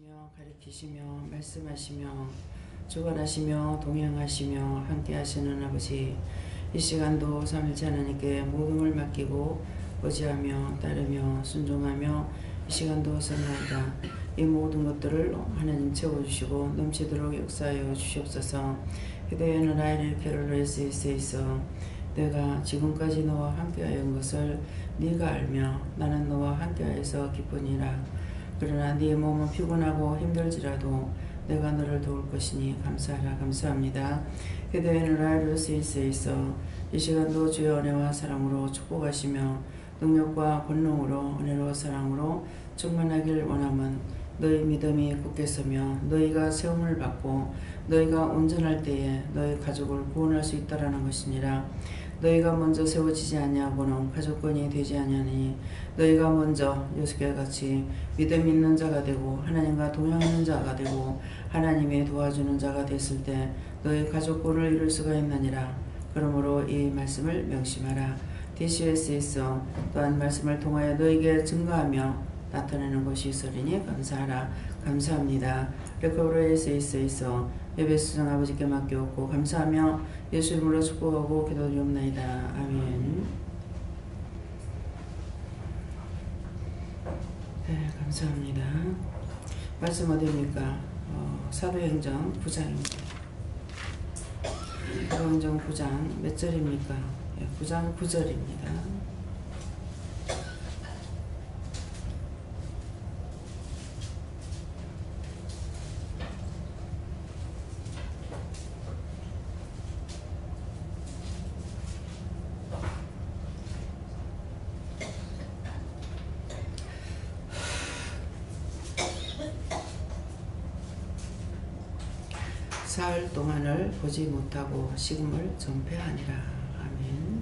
하시며 가르치시며 말씀하시며 주관하시며 동행하시며 함께 하시는 아버지, 이 시간도 삼일째 하나님께 모든 걸 맡기고 의지하며 따르며 순종하며 이 시간도 선나이다. 이 모든 것들을 하나님 채워주시고 넘치도록 역사하여 주시옵소서. 그대의 나라를 캐롤을 있어 내가 지금까지 너와 함께하였던 것을 네가 알며 나는 너와 함께하여서 기쁘니라. 그러나 네 몸은 피곤하고 힘들지라도 내가 너를 도울 것이니 감사하라. 감사합니다. 그대의 나라를 있어 이 시간도 주의 은혜와 사랑으로 축복하시며 능력과 권능으로 은혜로 사랑으로 충만하길 원함은 너희 믿음이 굳게 서며 너희가 세움을 받고 너희가 온전할 때에 너희 가족을 구원할 수 있다라는 것이니라. 너희가 먼저 세워지지 아니하고는 가족권이 되지 아니하니 너희가 먼저 요셉과 같이 믿음 있는 자가 되고 하나님과 동행하는 자가 되고 하나님의 도와주는 자가 됐을 때 너희 가족권을 이룰 수가 있느니라. 그러므로 이 말씀을 명심하라. DCS에서 또한 말씀을 통하여 너에게 증거하며 나타내는 것이 있으리니 감사하라. 감사합니다. 레코브레이스에서 예배 수장 아버지께 맡겨오고 감사하며 예수 이름으로 축복하고 기도드리옵나이다. 아멘. 네, 감사합니다. 말씀 어디입니까? 사도행전 9장입니다. 사도행전 9장 몇 절입니까? 9장 9절입니다. 사흘 동안을 보지 못하고 식음을 전폐하니라. 아멘.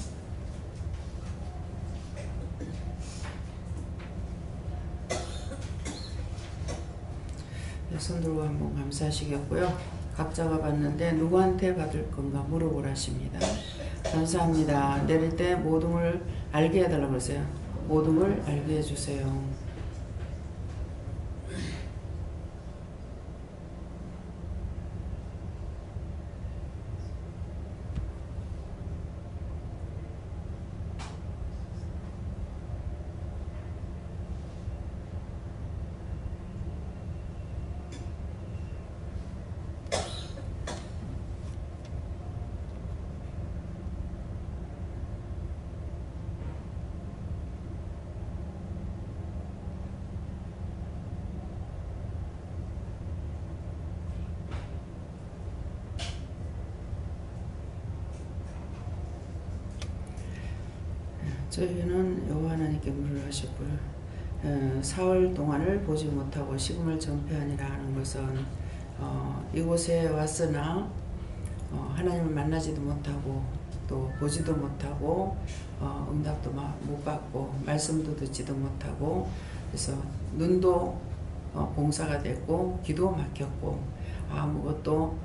손 들고 한번 감사하시겠고요. 각자가 받는데 누구한테 받을 건가 물어보라 하십니다. 감사합니다. 내릴 때 모든 걸 알게 해달라고 그러세요. 모든 걸 알게 해주세요. 저희는 여호와 하나님께 물을 하셨고요. 사흘 동안을 보지 못하고 식음을 전폐하니라 하는 것은 이곳에 왔으나 하나님을 만나지도 못하고 또 보지도 못하고 응답도 못 받고 말씀도 듣지도 못하고 그래서 눈도 봉사가 됐고 기도 막혔고 아무것도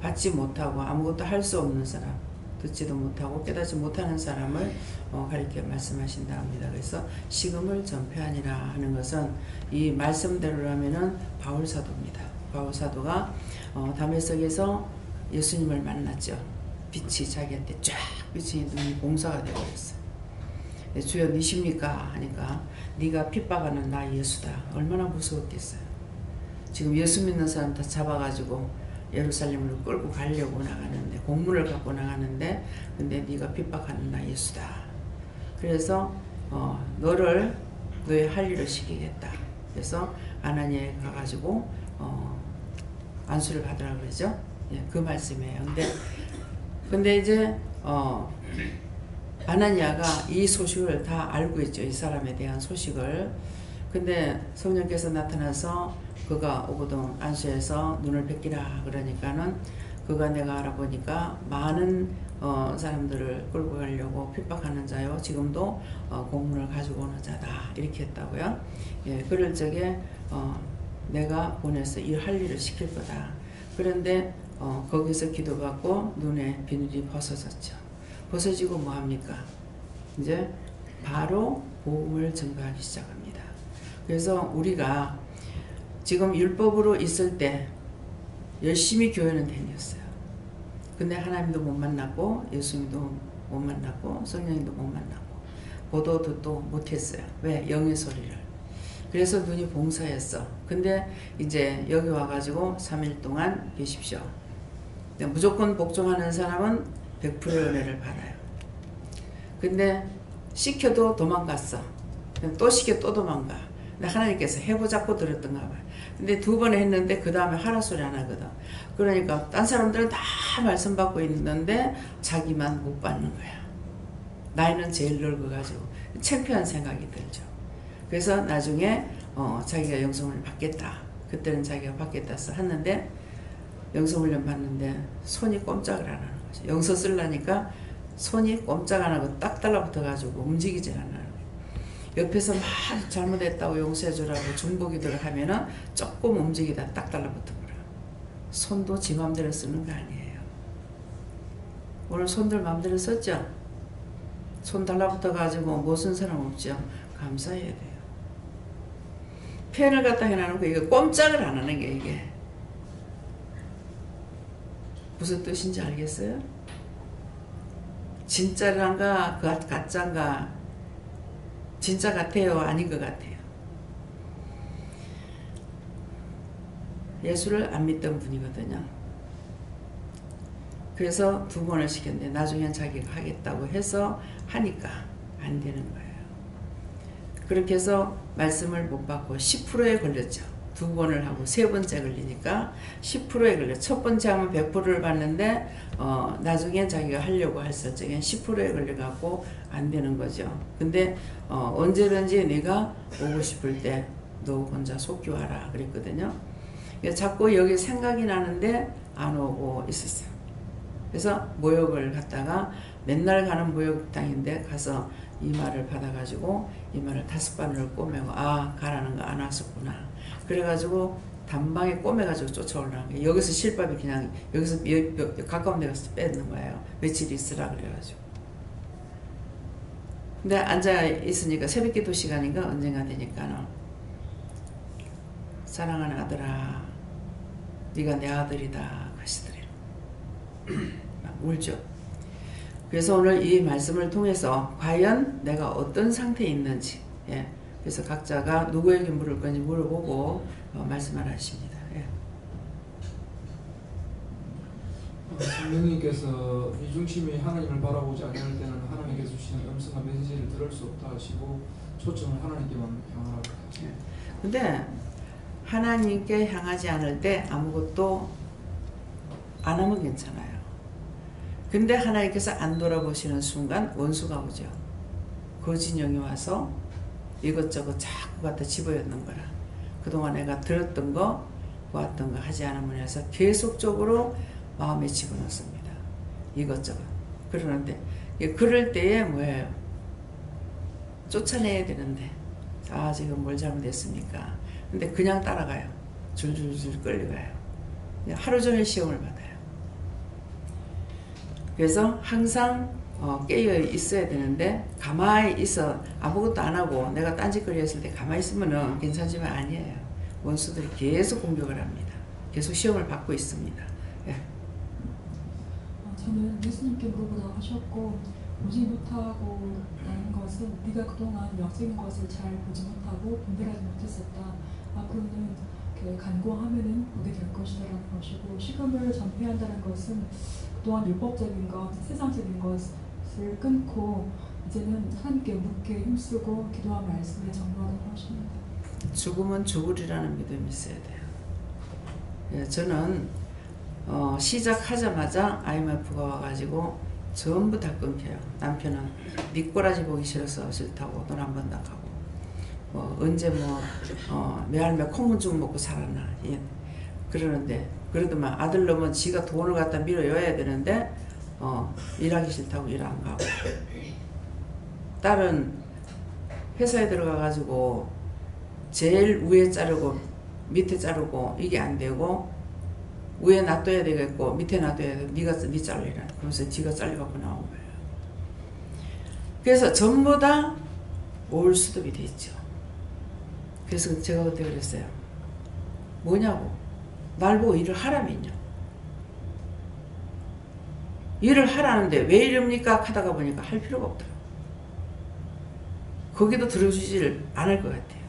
받지 못하고 아무것도 할 수 없는 사람, 듣지도 못하고 깨닫지 못하는 사람을 가리켜 말씀하신다 합니다. 그래서 식음을 전폐하니라 하는 것은 이 말씀대로라면은 바울사도입니다. 바울사도가 다메섹에서 예수님을 만났죠. 빛이 자기한테 쫙 비치니 눈이 봉사가 되어버렸어요. 주여 니십니까? 하니까 네가 핍박하는 나 예수다. 얼마나 무서웠겠어요. 지금 예수 믿는 사람 다 잡아가지고 예루살렘으로 끌고 가려고 나가는데 공문을 갖고 나가는데 근데 네가 핍박하는 나 예수다. 그래서 너의 할 일을 시키겠다. 그래서 아나니아에 가가지고 안수를 받으라고 그러죠. 예, 그 말씀이에요. 근데 이제 아나니아가 이 소식을 다 알고 있죠. 이 사람에 대한 소식을. 근데 성령께서 나타나서 그가 오거동 안수해서 눈을 뵙기라 그러니까는 그가 내가 알아보니까 많은 사람들을 끌고 가려고 핍박하는 자요. 지금도 공문을 가지고 오는 자다. 이렇게 했다고요. 예, 그럴 적에 내가 보내서 이 할 일을 시킬 거다. 그런데 거기서 기도받고 눈에 비늘이 벗어졌죠. 벗어지고 뭐합니까? 이제 바로 복음을 전가하기 시작합니다. 그래서 우리가 지금 율법으로 있을 때 열심히 교회는 다녔어요. 근데 하나님도 못 만났고 예수님도 못 만났고 성령님도 못 만났고 보도도 또 못했어요. 왜? 영의 소리를. 그래서 눈이 봉사했어. 근데 이제 여기 와가지고 3일 동안 계십시오. 무조건 복종하는 사람은 100%의 은혜를 받아요. 근데 시켜도 도망갔어. 또 시켜 또 도망가. 근데 하나님께서 해보자고 들었던가 봐요. 근데 2번 했는데 그 다음에 하라 소리 안 하거든. 그러니까 딴 사람들은 다 말씀 받고 있는데 자기만 못 받는 거야. 나이는 제일 늙어가지고 창피한 생각이 들죠. 그래서 나중에 자기가 영성을 받겠다. 그때는 자기가 받겠다 했는데 영성훈련 받는데 손이 꼼짝을 안 하는 거죠. 영서 쓰려니까 손이 꼼짝 안 하고 딱 달라붙어가지고 움직이질 않아요. 옆에서 막 잘못했다고 용서해주라고 중보기도를 하면은 조금 움직이다 딱 달라붙어버려. 손도 지 맘대로 쓰는 거 아니에요. 오늘 손들 맘대로 썼죠? 손 달라붙어가지고 못 쓴 사람 없죠? 감사해야 돼요. 표현을 갖다 해놔놓은 거 이거 꼼짝을 안 하는 게 이게 무슨 뜻인지 알겠어요? 진짜란가 가짜인가 진짜 같아요 아닌 것 같아요. 예수를 안 믿던 분이거든요. 그래서 2번을 시켰는데 나중엔 자기가 하겠다고 해서 하니까 안 되는 거예요. 그렇게 해서 말씀을 못 받고 10%에 걸렸죠. 2번을 하고 3번째 걸리니까 10%에 걸려. 첫 번째 하면 100%를 받는데 나중에 자기가 하려고 했을 적엔 10%에 걸려갖고 안 되는 거죠. 근데 언제든지 내가 오고 싶을 때 너 혼자 속교하라 그랬거든요. 자꾸 여기 생각이 나는데 안 오고 있었어요. 그래서 모욕을 갖다가 맨날 가는 모욕당인데 가서 이마를 받아가지고 이마를 5바늘을 꼬매고 아 가라는 거 안 왔었구나. 그래가지고 단방에 꼬매가지고 쫓아오려는 거예요. 여기서 실밥이 그냥 여기서 가까운 데 가서 뺏는 거예요. 며칠 있으라 그래가지고. 근데 앉아 있으니까 새벽기도 시간인가 언젠가 되니까는 사랑하는 아들아 네가 내 아들이다 하시더래요. 막 울죠. 그래서 오늘 이 말씀을 통해서 과연 내가 어떤 상태에 있는지 그래서 각자가 누구에게 물을 건지 물어보고 말씀을 하십니다. 성령님께서 이 중심이 하나님을 바라보지 않을 때는 하나님께서 주시는 음성과 메시지를 들을 수 없다 하시고 초점을 하나님께만 향하라고 하죠. 근데 하나님께 향하지 않을 때 아무것도 안 하면 괜찮아요. 근데 하나님께서 안 돌아보시는 순간 원수가 오죠. 거짓 영이 와서 이것저것 자꾸 갖다 집어넣는 거라. 그동안 내가 들었던 거 보았던 거 하지 않으면 해서 계속적으로 마음에 집어넣습니다. 이것저것. 그러는데 그럴 때에 뭐예요? 쫓아내야 되는데 아 지금 뭘 잘못했습니까? 근데 그냥 따라가요. 줄줄줄 끌려가요. 하루 종일 시험을 받아요. 그래서 항상 깨어 있어야 되는데 가만히 있어 아무것도 안 하고 내가 딴짓거리 했을 때 가만히 있으면 괜찮지만 아니에요. 원수들이 계속 공격을 합니다. 계속 시험을 받고 있습니다. 저는 예수님께 물어보라고 하셨고 보지 못하고 라는 것은 네가 그동안 역적인 것을 잘 보지 못하고 분별하지 못했었다. 앞으로는 간구하면은 보게 될 것이다라는 것이고 시간을 전폐한다는 것은 그동안 율법적인 것, 세상적인 것을 끊고 이제는 하나님께 묻게 힘쓰고 기도와 말씀에 전무하도록 하십니다. 죽으면 죽으리라는 믿음이 있어야 돼요. 저는 시작하자마자 IMF가 와가지고 전부 다 끊겨요. 남편은 네 꼬라지 보기 싫어서 싫다고 돈 한 번 더 가고 언제 매알매 콩문죽 먹고 살았나 그러는데 그래도 막 아들 놈은 지가 돈을 갖다 밀어여야 되는데 일하기 싫다고 일 안 가고 딸은 회사에 들어가가지고 제일 위에 자르고 밑에 자르고 이게 안 되고 위에 놔둬야 되겠고 밑에 놔둬야 되고 네 잘리라 그러면서 지가 잘려갖고 나온 거예요. 그래서 전부 다 올수습이 돼 있죠. 그래서 제가 그때 그랬어요. 뭐냐고. 날 보고 일을 하라면요. 일을 하라는데 왜 이럽니까? 하다가 보니까 할 필요가 없더라고. 거기도 들어주질 않을 것 같아요.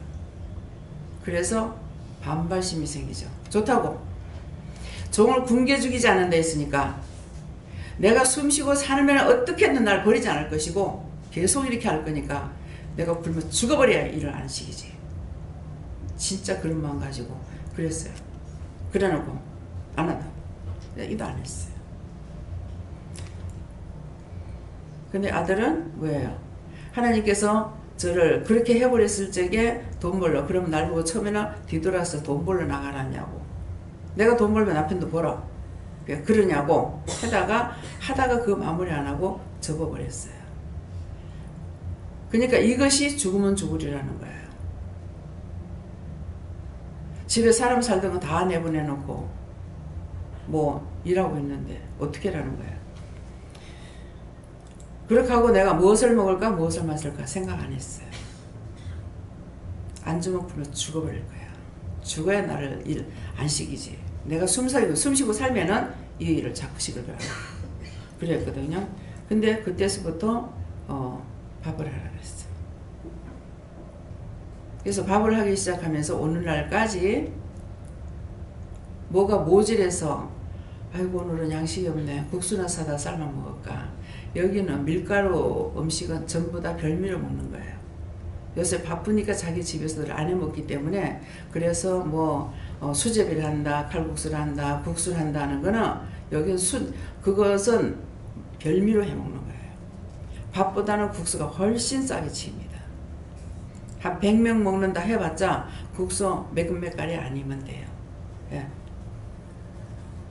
그래서 반발심이 생기죠. 좋다고. 종을 굶겨 죽이지 않는 데 있으니까 내가 숨쉬고 사는 어떻게든 날 버리지 않을 것이고 계속 이렇게 할 거니까 내가 굶어 죽어버려야 일을 안 시키지. 진짜 그런 마음 가지고 그랬어요. 그래놓고 안 한다고. 이도 안 했어요. 근데 아들은 뭐예요? 하나님께서 저를 그렇게 해버렸을 적에 돈 벌러. 그럼 날 보고 처음에는 뒤돌아서 돈 벌러 나가라냐고. 내가 돈 벌면 남편도 벌어. 그러냐고 하다가 그 마무리 안 하고 접어버렸어요. 그러니까 이것이 죽으면 죽으리라는 거예요. 집에 사람 살던 거 다 내보내놓고 뭐 일하고 있는데 어떻게 라는 거예요. 그렇게 하고 내가 무엇을 먹을까 무엇을 마실까 생각 안 했어요. 안 주면 굶어 죽어버릴 거야. 죽어야 나를 일 안 시키지. 내가 숨쉬고 살면은 이 일을 자꾸 시킬 거야. 그랬거든요. 근데 그때서부터 밥을 하라 그랬어요. 그래서 밥을 하기 시작하면서 오늘날까지 뭐가 모질해서 아이고 오늘은 양식이 없네. 국수나 사다 삶아 먹을까. 여기는 밀가루 음식은 전부 다 별미로 먹는 거예요. 요새 바쁘니까 자기 집에서들 안 해먹기 때문에 그래서 뭐 수제비를 한다, 칼국수를 한다, 국수를 한다 하는 거는 여기는 그것은 별미로 해먹는 거예요. 밥보다는 국수가 훨씬 싸게 치입니다. 한 100명 먹는다 해봤자 국수 몇 가리 아니면 돼요. 예.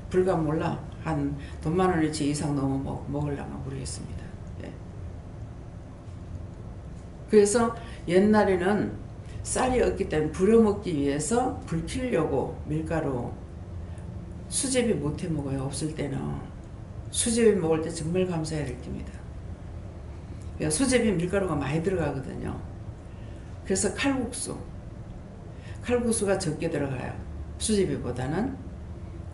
불과 몰라 한 돈 10,000원어치 이상 넘어 먹으려면 모르겠습니다. 예. 그래서 옛날에는 쌀이 없기 때문에 불어먹기 위해서 불 피우려고 밀가루 수제비 못해 먹어요. 없을 때는 수제비 먹을 때 정말 감사해야 될 때입니다. 수제비 밀가루가 많이 들어가거든요. 그래서 칼국수가 적게 들어가요. 수제비보다는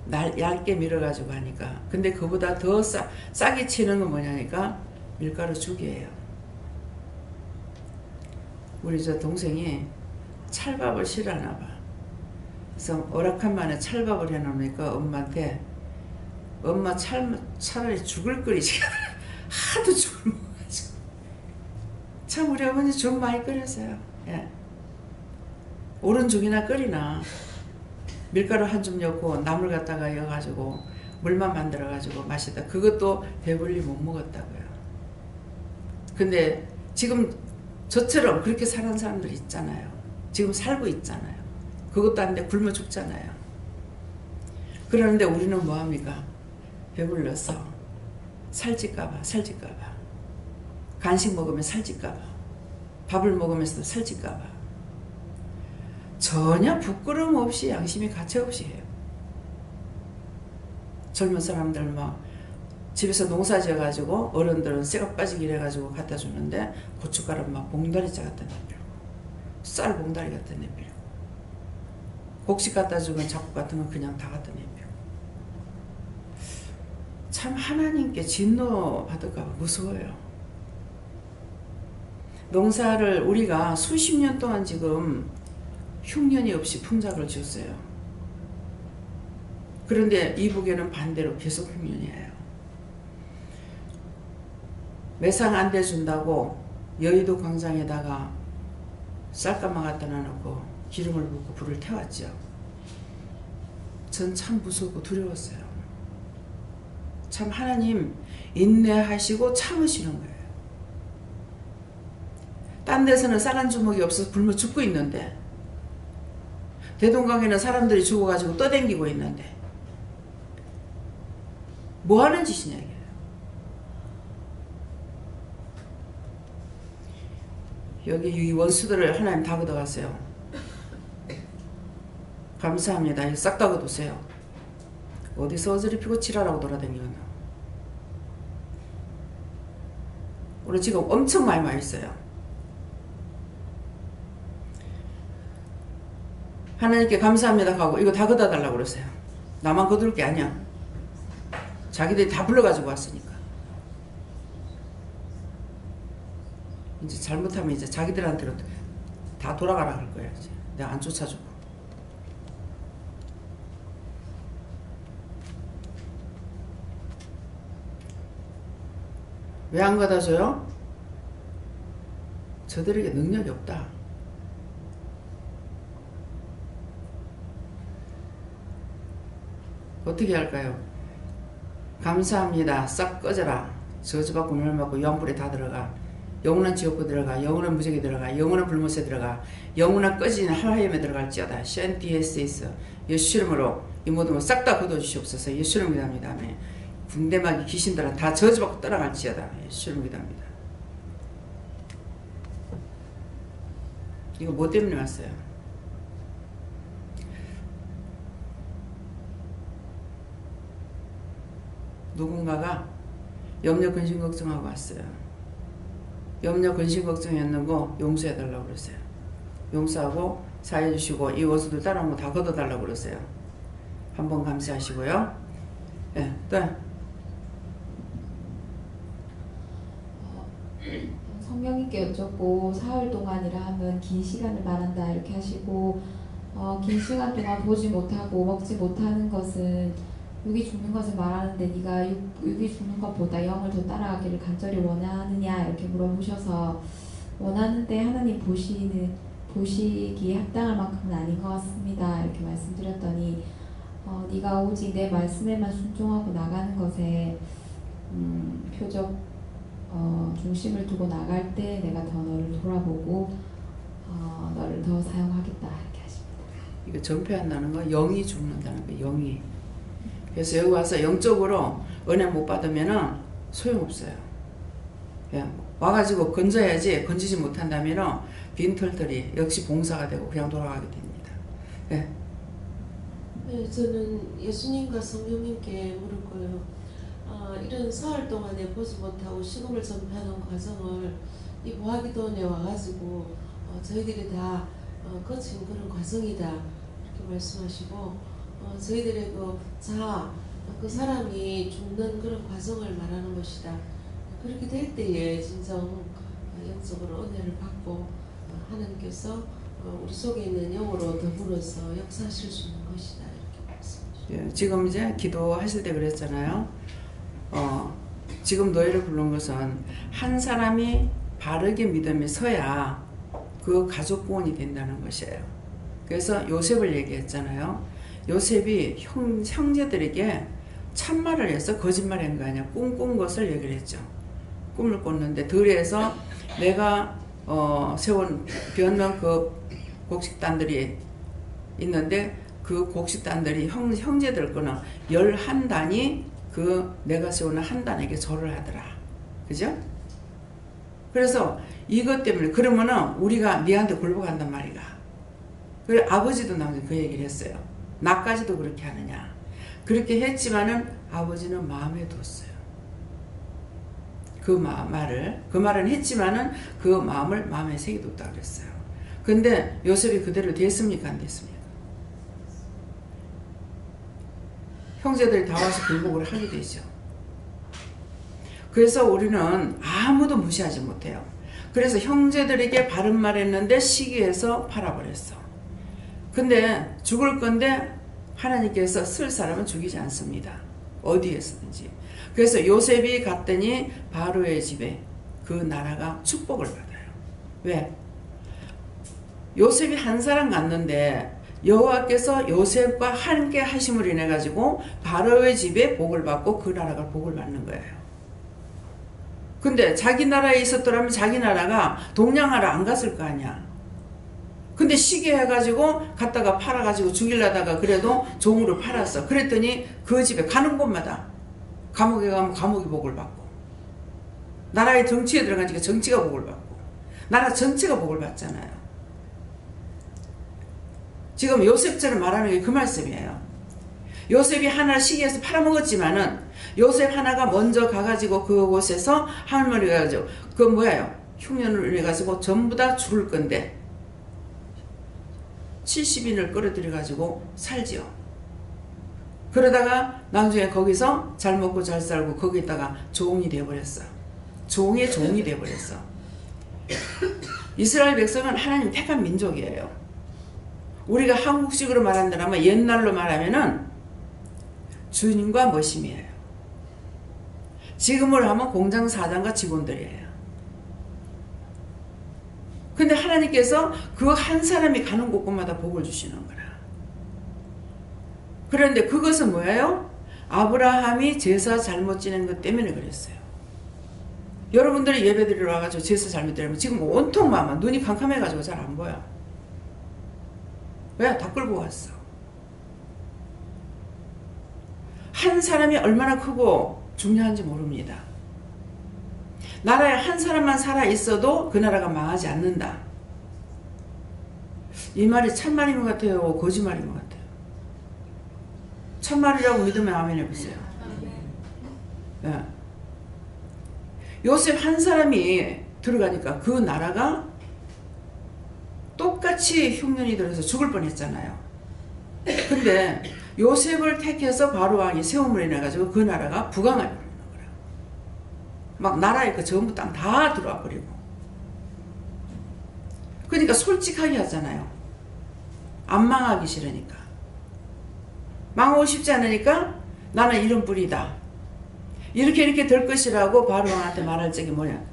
얇게 밀어가지고 하니까. 근데 그보다 더 싸게 치는 건 뭐냐니까 밀가루 죽이에요. 우리 저 동생이 찰밥을 싫어하나 봐. 그래서 오락한 만에 찰밥을 해놓으니까 엄마한테 엄마 차라리 죽을 끓이지. 하도 죽을 먹어가지고. 참 우리 어머니 죽 많이 끓였어요. 예. 오른 죽이나 끓이나 밀가루 한 줌 넣고 나물 갖다가 넣어가지고 물만 만들어가지고 마시다. 그것도 배불리 못 먹었다고요. 근데 지금 저처럼 그렇게 사는 사람들 있잖아요. 지금 살고 있잖아요. 그것도 안 돼 굶어 죽잖아요. 그러는데 우리는 뭐합니까? 배불러서 살찔까봐 간식 먹으면 살찔까봐 밥을 먹으면서도 살찔까봐 전혀 부끄러움 없이 양심이 가차없이 해요. 젊은 사람들 막 집에서 농사 지어가지고 어른들은 쇠가 빠지기를 해가지고 갖다 주는데 고춧가루 막 봉다리째 갖다 내밀고 쌀 봉다리 갖다 내밀고 곡식 갖다 주면 잡곡 같은 건 그냥 다 갖다 내밀고 참 하나님께 진노 받을까 봐 무서워요. 농사를 우리가 수십 년 동안 지금 흉년이 없이 풍작을 지었어요. 그런데 이북에는 반대로 계속 흉년이에요. 매상 안 대준다고 여의도 광장에다가 쌀가마 갖다 놔놓고 기름을 붓고 불을 태웠죠. 전 참 무섭고 두려웠어요. 참 하나님 인내하시고 참으시는 거예요. 딴 데서는 쌀 한 주먹이 없어서 굶어 죽고 있는데 대동강에는 사람들이 죽어가지고 떠댕기고 있는데 뭐 하는 짓이냐 이게. 여기 이 원수들을 하나님 다 걷어갔어요. 감사합니다. 이거 싹 다 걷으세요. 어디서 어지럽히고 지랄하고 돌아다니거나. 오늘 지금 엄청 많이 있어요. 하나님께 감사합니다 하고 이거 다 걷어 달라고 그러세요. 나만 거둘 게 아니야. 자기들이 다 불러가지고 왔으니까. 이제 잘못하면 이제 자기들한테로 다 돌아가라 할 거야. 이제. 내가 안 쫓아주고. 왜 안 걷어줘요? 저들에게 능력이 없다. 어떻게 할까요? 감사합니다. 싹 꺼져라. 저주받고 멸받고 영불에 다 들어가. 영원한 지옥고 들어가. 영원한 무적에 들어가. 영원한 불못에 들어가. 영원한 꺼지는 하나님에 들어갈지어다. 샨티에스에서 예수 이름으로 이 모든 걸 싹 다 거둬주시옵소서. 예수 이름으로 기도합니다. 아멘. 군대마귀 귀신들은 다 저주받고 떠나갈지어다. 예수 이름으로 기도합니다. 이거 뭐 때문에 왔어요? 누군가가 염려 근심 걱정하고 왔어요. 염려 근심 걱정했는거 용서해달라고 그랬어요. 용서하고 사해주시고 이 원수들 따라온 거 다 걷어달라고 그랬어요. 한번 감사하시고요. 네, 또 성령님께 여쭙고 사흘 동안이라 하면 긴 시간을 말한다 이렇게 하시고 긴 시간 동안 보지 못하고 먹지 못하는 것은 육이 죽는 것을 말하는데 네가 육이 죽는 것보다 영을 더 따라가기를 간절히 원하느냐 이렇게 물어보셔서 원하는데 하나님 보시기에 합당할 만큼은 아닌 것 같습니다 이렇게 말씀드렸더니 네가 오직 내 말씀에만 순종하고 나가는 것에 표적 중심을 두고 나갈 때 내가 더 너를 돌아보고 너를 더 사용하겠다 이렇게 하십니다. 이거 전폐한다는 거 영이 죽는다는 거 영이. 그래서 여기 와서 영적으로 은혜 못 받으면은 소용없어요. 그냥 와가지고 건져야지 건지지 못한다면은 빈털털이 역시 봉사가 되고 그냥 돌아가게 됩니다. 네. 네, 저는 예수님과 성령님께 물을 거예요. 이런 사흘 동안에 보지 못하고 식음을 전폐하는 과정을 이 보아기도원에 와가지고 저희들이 다 거친 그런 과정이다 이렇게 말씀하시고 저희들의 그 사람이 죽는 그런 과정을 말하는 것이다. 그렇게 될 때에 진정 영적으로 은혜를 받고 하나님께서 우리 속에 있는 영으로 더불어서 역사하실 수 있는 것이다 이렇게 말씀하시죠. 지금 이제 기도하실 때 그랬잖아요. 지금 너희를 부른 것은 한 사람이 바르게 믿음에 서야 그 가족 구원이 된다는 것이에요. 그래서 요셉을 얘기했잖아요. 요셉이 형제들에게 참말을 해서 거짓말한 거 아니야. 꿈꾼 것을 얘기를 했죠. 꿈을 꿨는데 들에서 내가 비워놓은 그 곡식단들이 있는데 그 곡식단들이 형제들 거는 11단이 그 내가 세우는 한 단에게 절을 하더라. 그죠? 그래서 이것 때문에 그러면은 우리가 니한테 굴복한단 말이가. 그래 아버지도 나한테 그 얘기를 했어요. 나까지도 그렇게 하느냐. 그렇게 했지만은 아버지는 마음에 뒀어요. 그 말은 했지만은 그 마음을 마음에 새겨뒀다 그랬어요. 근데 요셉이 그대로 됐습니까? 안 됐습니까? 형제들이 다 와서 굴복을 하게 되죠. 그래서 우리는 아무도 무시하지 못해요. 그래서 형제들에게 바른 말 했는데 시기해서 팔아버렸어. 근데 죽을 건데 하나님께서 쓸 사람은 죽이지 않습니다. 어디에서든지. 그래서 요셉이 갔더니 바로의 집에 그 나라가 축복을 받아요. 왜? 요셉이 한 사람 갔는데 여호와께서 요셉과 함께 하심을 인해 가지고 바로의 집에 복을 받고 그 나라가 복을 받는 거예요. 근데 자기 나라에 있었더라면 자기 나라가 동양하러 안 갔을 거 아니야. 근데 시기해가지고 갔다가 팔아가지고 죽이려다가 그래도 종으로 팔았어. 그랬더니 그 집에 가는 곳마다 감옥에 가면 감옥이 복을 받고 나라의 정치에 들어가니까 정치가 복을 받고 나라 전체가 복을 받잖아요. 지금 요셉처럼 말하는 게 그 말씀이에요. 요셉이 하나 시기해서 팔아먹었지만은 요셉 하나가 먼저 가가지고 그곳에서 할머니가 가지고 그 뭐예요? 흉년을 해가지고 전부 다 죽을 건데 70인을 끌어들여 가지고 살지요. 그러다가 나중에 거기서 잘 먹고 잘 살고 거기다가 종이 되어버렸어. 종의 종이 되어버렸어. 이스라엘 백성은 하나님 택한 민족이에요. 우리가 한국식으로 말한다면 옛날로 말하면은 주님과 머심이에요. 지금으로 하면 공장 사장과 직원들이에요. 근데 하나님께서 그 한 사람이 가는 곳곳마다 복을 주시는 거라. 그런데 그것은 뭐예요? 아브라함이 제사 잘못 지낸 것 때문에 그랬어요. 여러분들이 예배 드리러 와가지고 제사 잘못 드리면 지금 온통 마음 눈이 캄캄해가지고 잘 안 보여. 왜? 다 끌고 왔어. 한 사람이 얼마나 크고 중요한지 모릅니다. 나라에 한 사람만 살아 있어도 그 나라가 망하지 않는다. 이 말이 참말인 것 같아요? 거짓말인 것 같아요? 참말이라고 믿으면 아멘 해보세요. 네. 요셉 한 사람이 들어가니까 그 나라가 똑같이 흉년이 들어서 죽을 뻔했잖아요. 근데 요셉을 택해서 바로왕이 세움을 해가지고 그 나라가 부강을 버리는 거예요. 막 나라에 그 전부 땅 다 들어와 버리고. 그러니까 솔직하게 하잖아요. 안 망하기 싫으니까. 망하고 싶지 않으니까 나는 이런 뿌리다. 이렇게 될 것이라고 바로왕한테 말할 적이 뭐냐.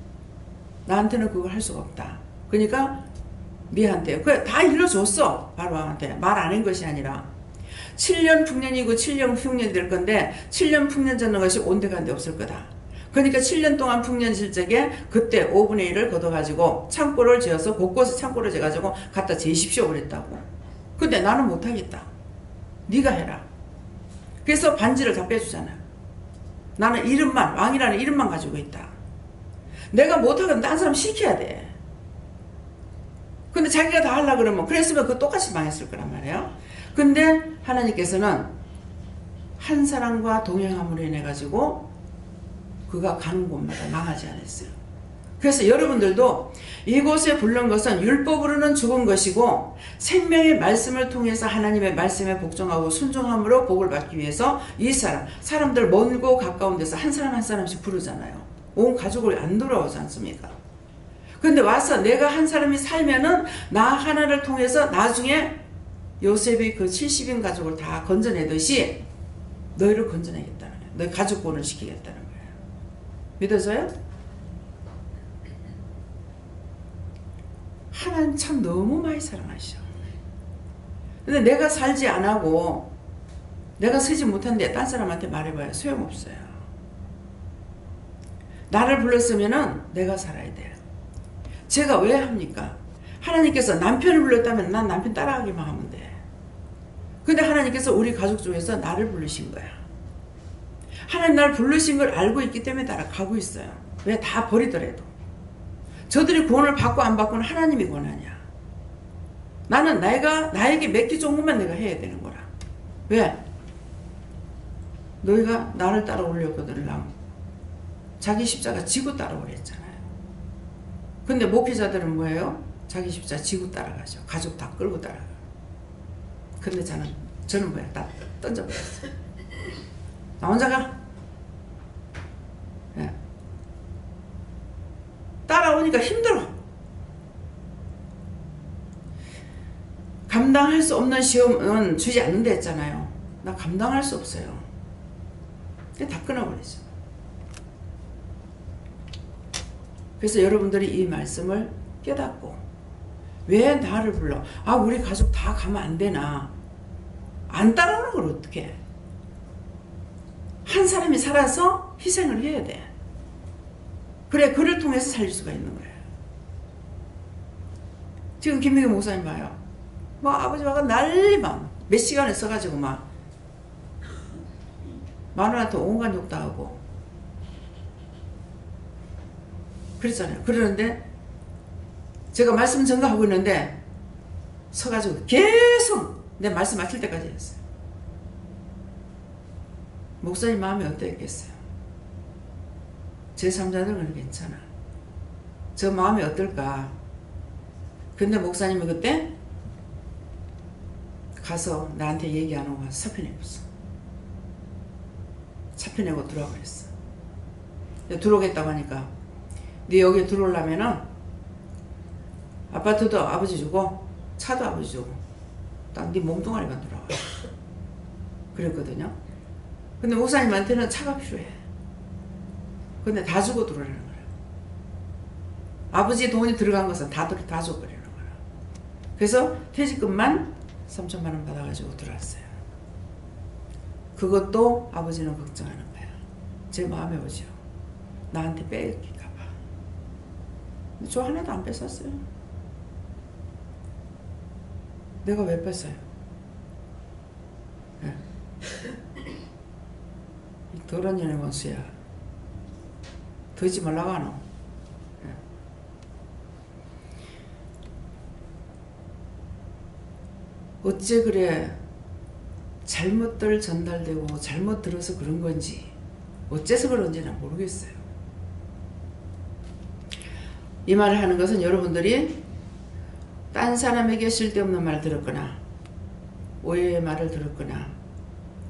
나한테는 그걸 할 수가 없다. 그러니까 니한테 그래 다 일러줬어. 바로왕한테 말 안 한 것이 아니라 7년 풍년이고 7년 흉년이 될 건데 7년 풍년 졌는 것이 온데간데 없을 거다. 그러니까 7년 동안 풍년 질 적에 그때 5분의 1을 걷어가지고 창고를 지어서 곳곳에 창고를 지어가지고 갖다 재십시오 그랬다고. 근데 나는 못하겠다. 네가 해라. 그래서 반지를 다 빼주잖아. 나는 이름만 왕이라는 이름만 가지고 있다. 내가 못하거든 딴 사람 시켜야 돼. 근데 자기가 다 하려고 그러면 그랬으면 그 똑같이 망했을 거란 말이에요. 근데 하나님께서는 한 사람과 동행함으로 인해 가지고 그가 가는 곳마다 망하지 않았어요. 그래서 여러분들도 이곳에 부른 것은 율법으로는 죽은 것이고 생명의 말씀을 통해서 하나님의 말씀에 복종하고 순종함으로 복을 받기 위해서 이 사람들 멀고 가까운 데서 한 사람 한 사람씩 부르잖아요. 온 가족을 안 돌아오지 않습니까? 근데 와서 내가 한 사람이 살면은 나 하나를 통해서 나중에 요셉이 그 70인 가족을 다 건져내듯이 너희를 건져내겠다는 거예요. 너희 가족권을 시키겠다는 거예요. 믿어져요? 하나님 참 너무 많이 사랑하셔. 근데 내가 살지 안 하고 내가 쓰지 못한데 딴 사람한테 말해봐야 소용없어요. 나를 불렀으면은 내가 살아야 돼요. 제가 왜 합니까? 하나님께서 남편을 불렀다면 난 남편 따라가기만 하면 돼. 근데 하나님께서 우리 가족 중에서 나를 부르신 거야. 하나님 나를 부르신 걸 알고 있기 때문에 따라가고 있어요. 왜? 다 버리더라도. 저들이 구원을 받고 안 받고는 하나님이 권하냐. 나는 나에게 맡길 정도만 내가 해야 되는 거라. 왜? 너희가 나를 따라오려거든 자기 십자가 지고 따라오랬잖아요. 근데 목회자들은 뭐예요? 자기 십자가 지고 따라가죠. 가족 다 끌고 따라가요. 근데 저는 뭐야? 다 던져버렸어요. 나 혼자 가. 네. 따라오니까 힘들어. 감당할 수 없는 시험은 주지 않는다 했잖아요. 나 감당할 수 없어요. 다 끊어버리죠. 그래서 여러분들이 이 말씀을 깨닫고 왜 나를 불러? 아 우리 가족 다 가면 안 되나? 안 따라오는 걸 어떻게 해? 한 사람이 살아서 희생을 해야 돼. 그래 그를 통해서 살릴 수가 있는 거예요. 지금 김민규 목사님 봐요. 뭐 아버지가 난리만 몇 시간을 써가지고 막 마누라한테 온갖 욕도 하고 그랬잖아요. 그러는데 제가 말씀 전가하고 있는데 서가지고 계속 내 말씀 마칠 때까지 했어요. 목사님 마음이 어땠겠어요? 제3자들은 괜찮아. 저 마음이 어떨까? 근데 목사님은 그때 가서 나한테 얘기 안 하고 차 펴내었어. 차 펴내고 들어와 버렸어. 들어오겠다고 하니까 네 여기 들어오려면은 아파트도 아버지 주고 차도 아버지 주고 딱 네 몸뚱아리만 들어와. 그랬거든요. 근데 목사님한테는 차가 필요해. 근데 다 주고 들어오라는 거야. 아버지 돈이 들어간 것은 다 줘버리는 거야. 그래서 퇴직금만 3천만 원 받아가지고 들어왔어요. 그것도 아버지는 걱정하는 거야. 제 마음에 오죠. 나한테 뺏길까봐. 근데 저 하나도 안 뺏었어요. 내가 왜 뺐어요? 네. 더러운 년의 원수야. 더지 말라고 하노. 네. 어째 그래 잘못들 전달되고 잘못 들어서 그런 건지 어째서 그런지는 모르겠어요. 이 말을 하는 것은 여러분들이 딴 사람에게 쓸데없는 말을 들었거나 오해의 말을 들었거나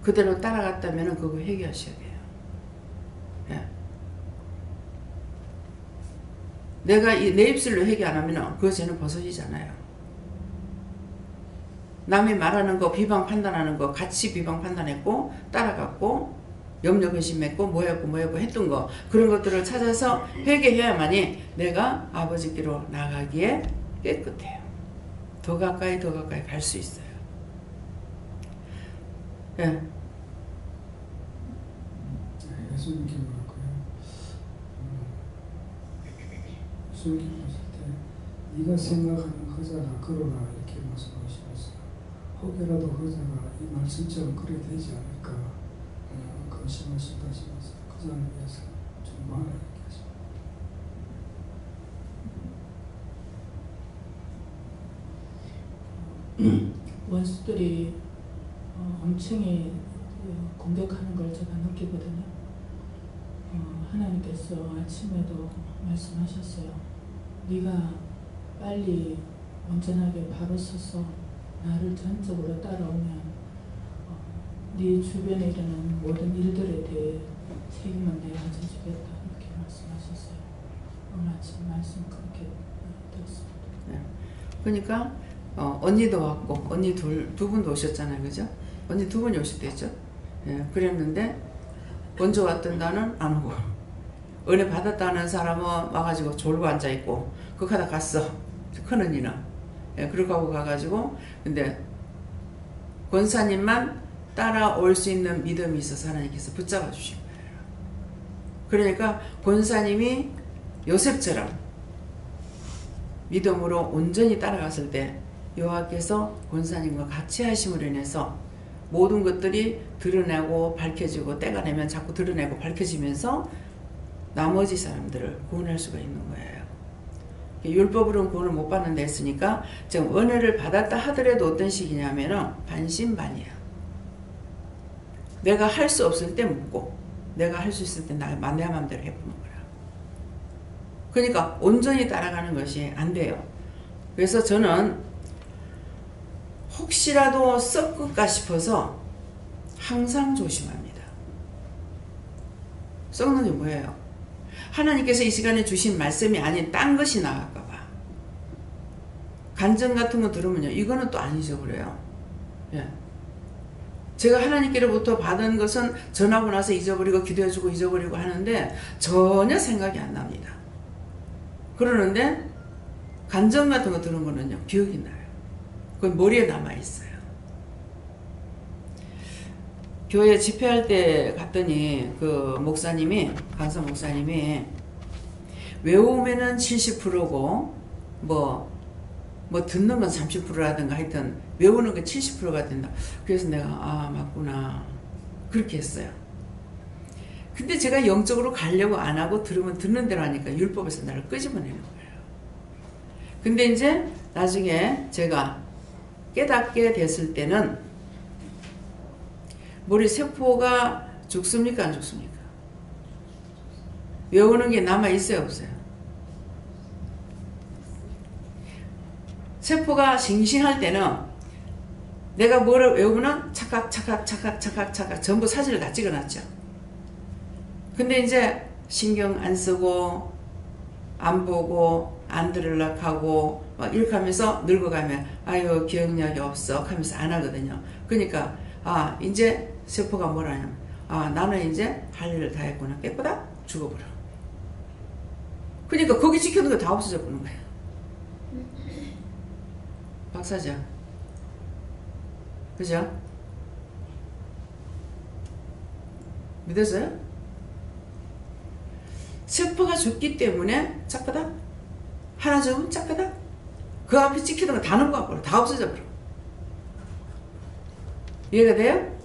그대로 따라갔다면 그거 회개하셔야 돼요. 예. 내가 내 입술로 회개 안 하면 그거 쟤는 벗어지잖아요. 남이 말하는 거 비방 판단하는 거 같이 비방 판단했고 따라갔고 염려 근심했고 뭐였고 했던 거 그런 것들을 찾아서 회개해야만이 내가 아버지께로 나가기에 깨끗해요. 더 가까이 갈 수 있어요. 예. 예수님께 뭐랄까요? 예수님께 보실 때 네가 생각하는 허자가 그러나 이렇게 말씀하시면서 혹여라도 허자가 이 말씀처럼 그래 되지 않을까 근심하신다시면서 그 사람을 위해서 정말 얘기하십니다. 원수들이 엄청히 공격하는 걸 제가 느끼거든요. 하나님께서 아침에도 말씀하셨어요. 네가 빨리 온전하게 바로 서서 나를 전적으로 따라오면 네 주변에 일어나는 모든 일들에 대해 책임은 내가 져주겠다 이렇게 말씀하셨어요. 오늘 아침 말씀 그렇게 들었습니다. 네. 그러니까 언니도 왔고 언니 두 분도 오셨잖아요, 그죠? 언니 두 분이 오셨댔죠? 예, 그랬는데 먼저 왔던 나는 안 오고 은혜 받았다는 사람은 와가지고 졸고 앉아 있고 그거 하다 갔어. 큰 언니는 예, 그러고 하고 가가지고 근데 권사님만 따라올 수 있는 믿음이 있어서 하나님께서 붙잡아 주신 거예요. 그러니까 권사님이 요셉처럼 믿음으로 온전히 따라갔을 때 여호와께서 권사님과 같이 하심으로 인해서 모든 것들이 드러나고 밝혀지고 때가 되면 자꾸 드러내고 밝혀지면서 나머지 사람들을 구원할 수가 있는 거예요. 율법으로는 구원을 못 받는다 했으니까 지금 은혜를 받았다 하더라도 어떤 식이냐면은 반신반의야. 내가 할 수 없을 때 묻고 내가 할 수 있을 때 내 마음대로 해보는 거야. 그러니까 온전히 따라가는 것이 안 돼요. 그래서 저는 혹시라도 썩을까 싶어서 항상 조심합니다. 썩는 게 뭐예요? 하나님께서 이 시간에 주신 말씀이 아닌 딴 것이 나갈까 봐. 간증 같은 거 들으면요. 이거는 또 안 잊어버려요. 예. 제가 하나님께로부터 받은 것은 전하고 나서 잊어버리고 기도해주고 잊어버리고 하는데 전혀 생각이 안 납니다. 그러는데 간증 같은 거 들은 거는요. 기억이 나요. 그건 머리에 남아있어요. 교회 집회할 때 갔더니 그 목사님이 강사 목사님이 외우면은 70%고 뭐 듣는 건 30%라든가 하여튼 외우는 건 70%가 된다. 그래서 내가 맞구나 그렇게 했어요. 근데 제가 영적으로 가려고 안 하고 들으면 듣는 대로 하니까 율법에서 나를 끄집어내는 거예요. 근데 이제 나중에 제가 깨닫게 됐을 때는 머리 세포가 죽습니까 안 죽습니까? 외우는 게 남아있어요 없어요? 세포가 싱싱할 때는 내가 뭐를 외우면 착각 전부 사진을 다 찍어놨죠. 근데 이제 신경 안 쓰고 안 보고 안 들으려고 하고 막 이렇게 하면서 늙어가면 아유 기억력이 없어 하면서 안 하거든요. 그러니까 이제 세포가 뭐라냐면 나는 이제 할 일을 다 했구나. 깨끗다 죽어버려. 그러니까 거기 지켜둔 거 다 없어져 버리는 거예요. 박사장 그죠? 믿으세요? 세포가 죽기 때문에 작거다 하나 죽으면 작거다 그 앞에 찍히던 거 다 넘어가버려. 다 없어져 버려. 이해가 돼요?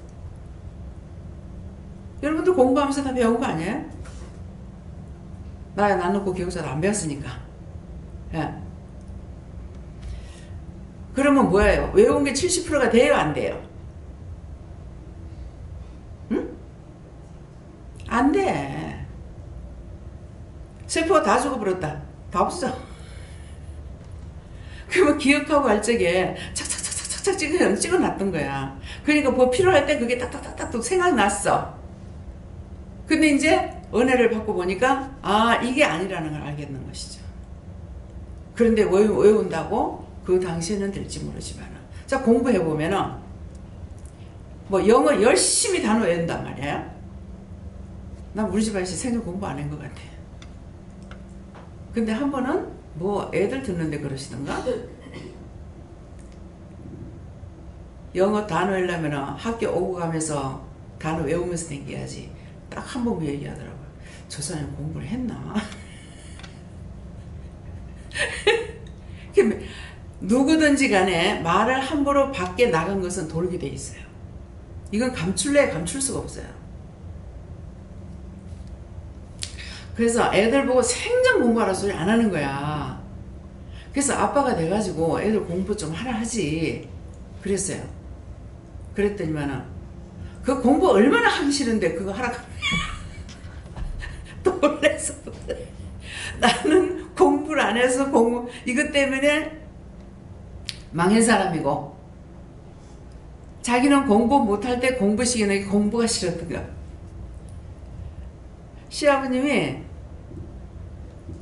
여러분들 공부하면서 다 배운 거 아니에요? 나 놓고 교육사도 안 배웠으니까. 예. 그러면 뭐예요? 외운 게 70%가 돼요? 안 돼요? 응? 안 돼. 세포가 다 죽어버렸다. 다 없어. 그러면 기억하고 할 적에 착착착착착 찍어놨던 거야. 그러니까 뭐 필요할 때 그게 딱딱딱딱 생각났어. 근데 이제 은혜를 받고 보니까 이게 아니라는 걸 알겠는 것이죠. 그런데 외운다고 그 당시에는 될지 모르지만 자 공부해보면은 뭐 영어 열심히 단어 외운단 말이에요. 난 우리 집 아저씨 생일 공부 안 한 것 같아. 근데 한 번은 뭐 애들 듣는데 그러시던가 영어 단어 외우려면 학교 오고 가면서 단어 외우면서 댕겨야지. 딱 한 번 얘기하더라고요. 저 사람이 공부를 했나? 누구든지 간에 말을 함부로 밖에 나간 것은 돌게 돼 있어요. 이건 감출래 감출 수가 없어요. 그래서 애들 보고 생전 공부하라 소리 안 하는 거야. 그래서 아빠가 돼가지고 애들 공부 좀 하라 하지 그랬어요. 그랬더니만은 그 공부 얼마나 하기 싫은데 그거 하라고 놀래서 나는 공부를 안 해서 이것 때문에 망한 사람이고 자기는 공부 못할 때 공부 시키는 게 공부가 싫었던 거야. 시아버님이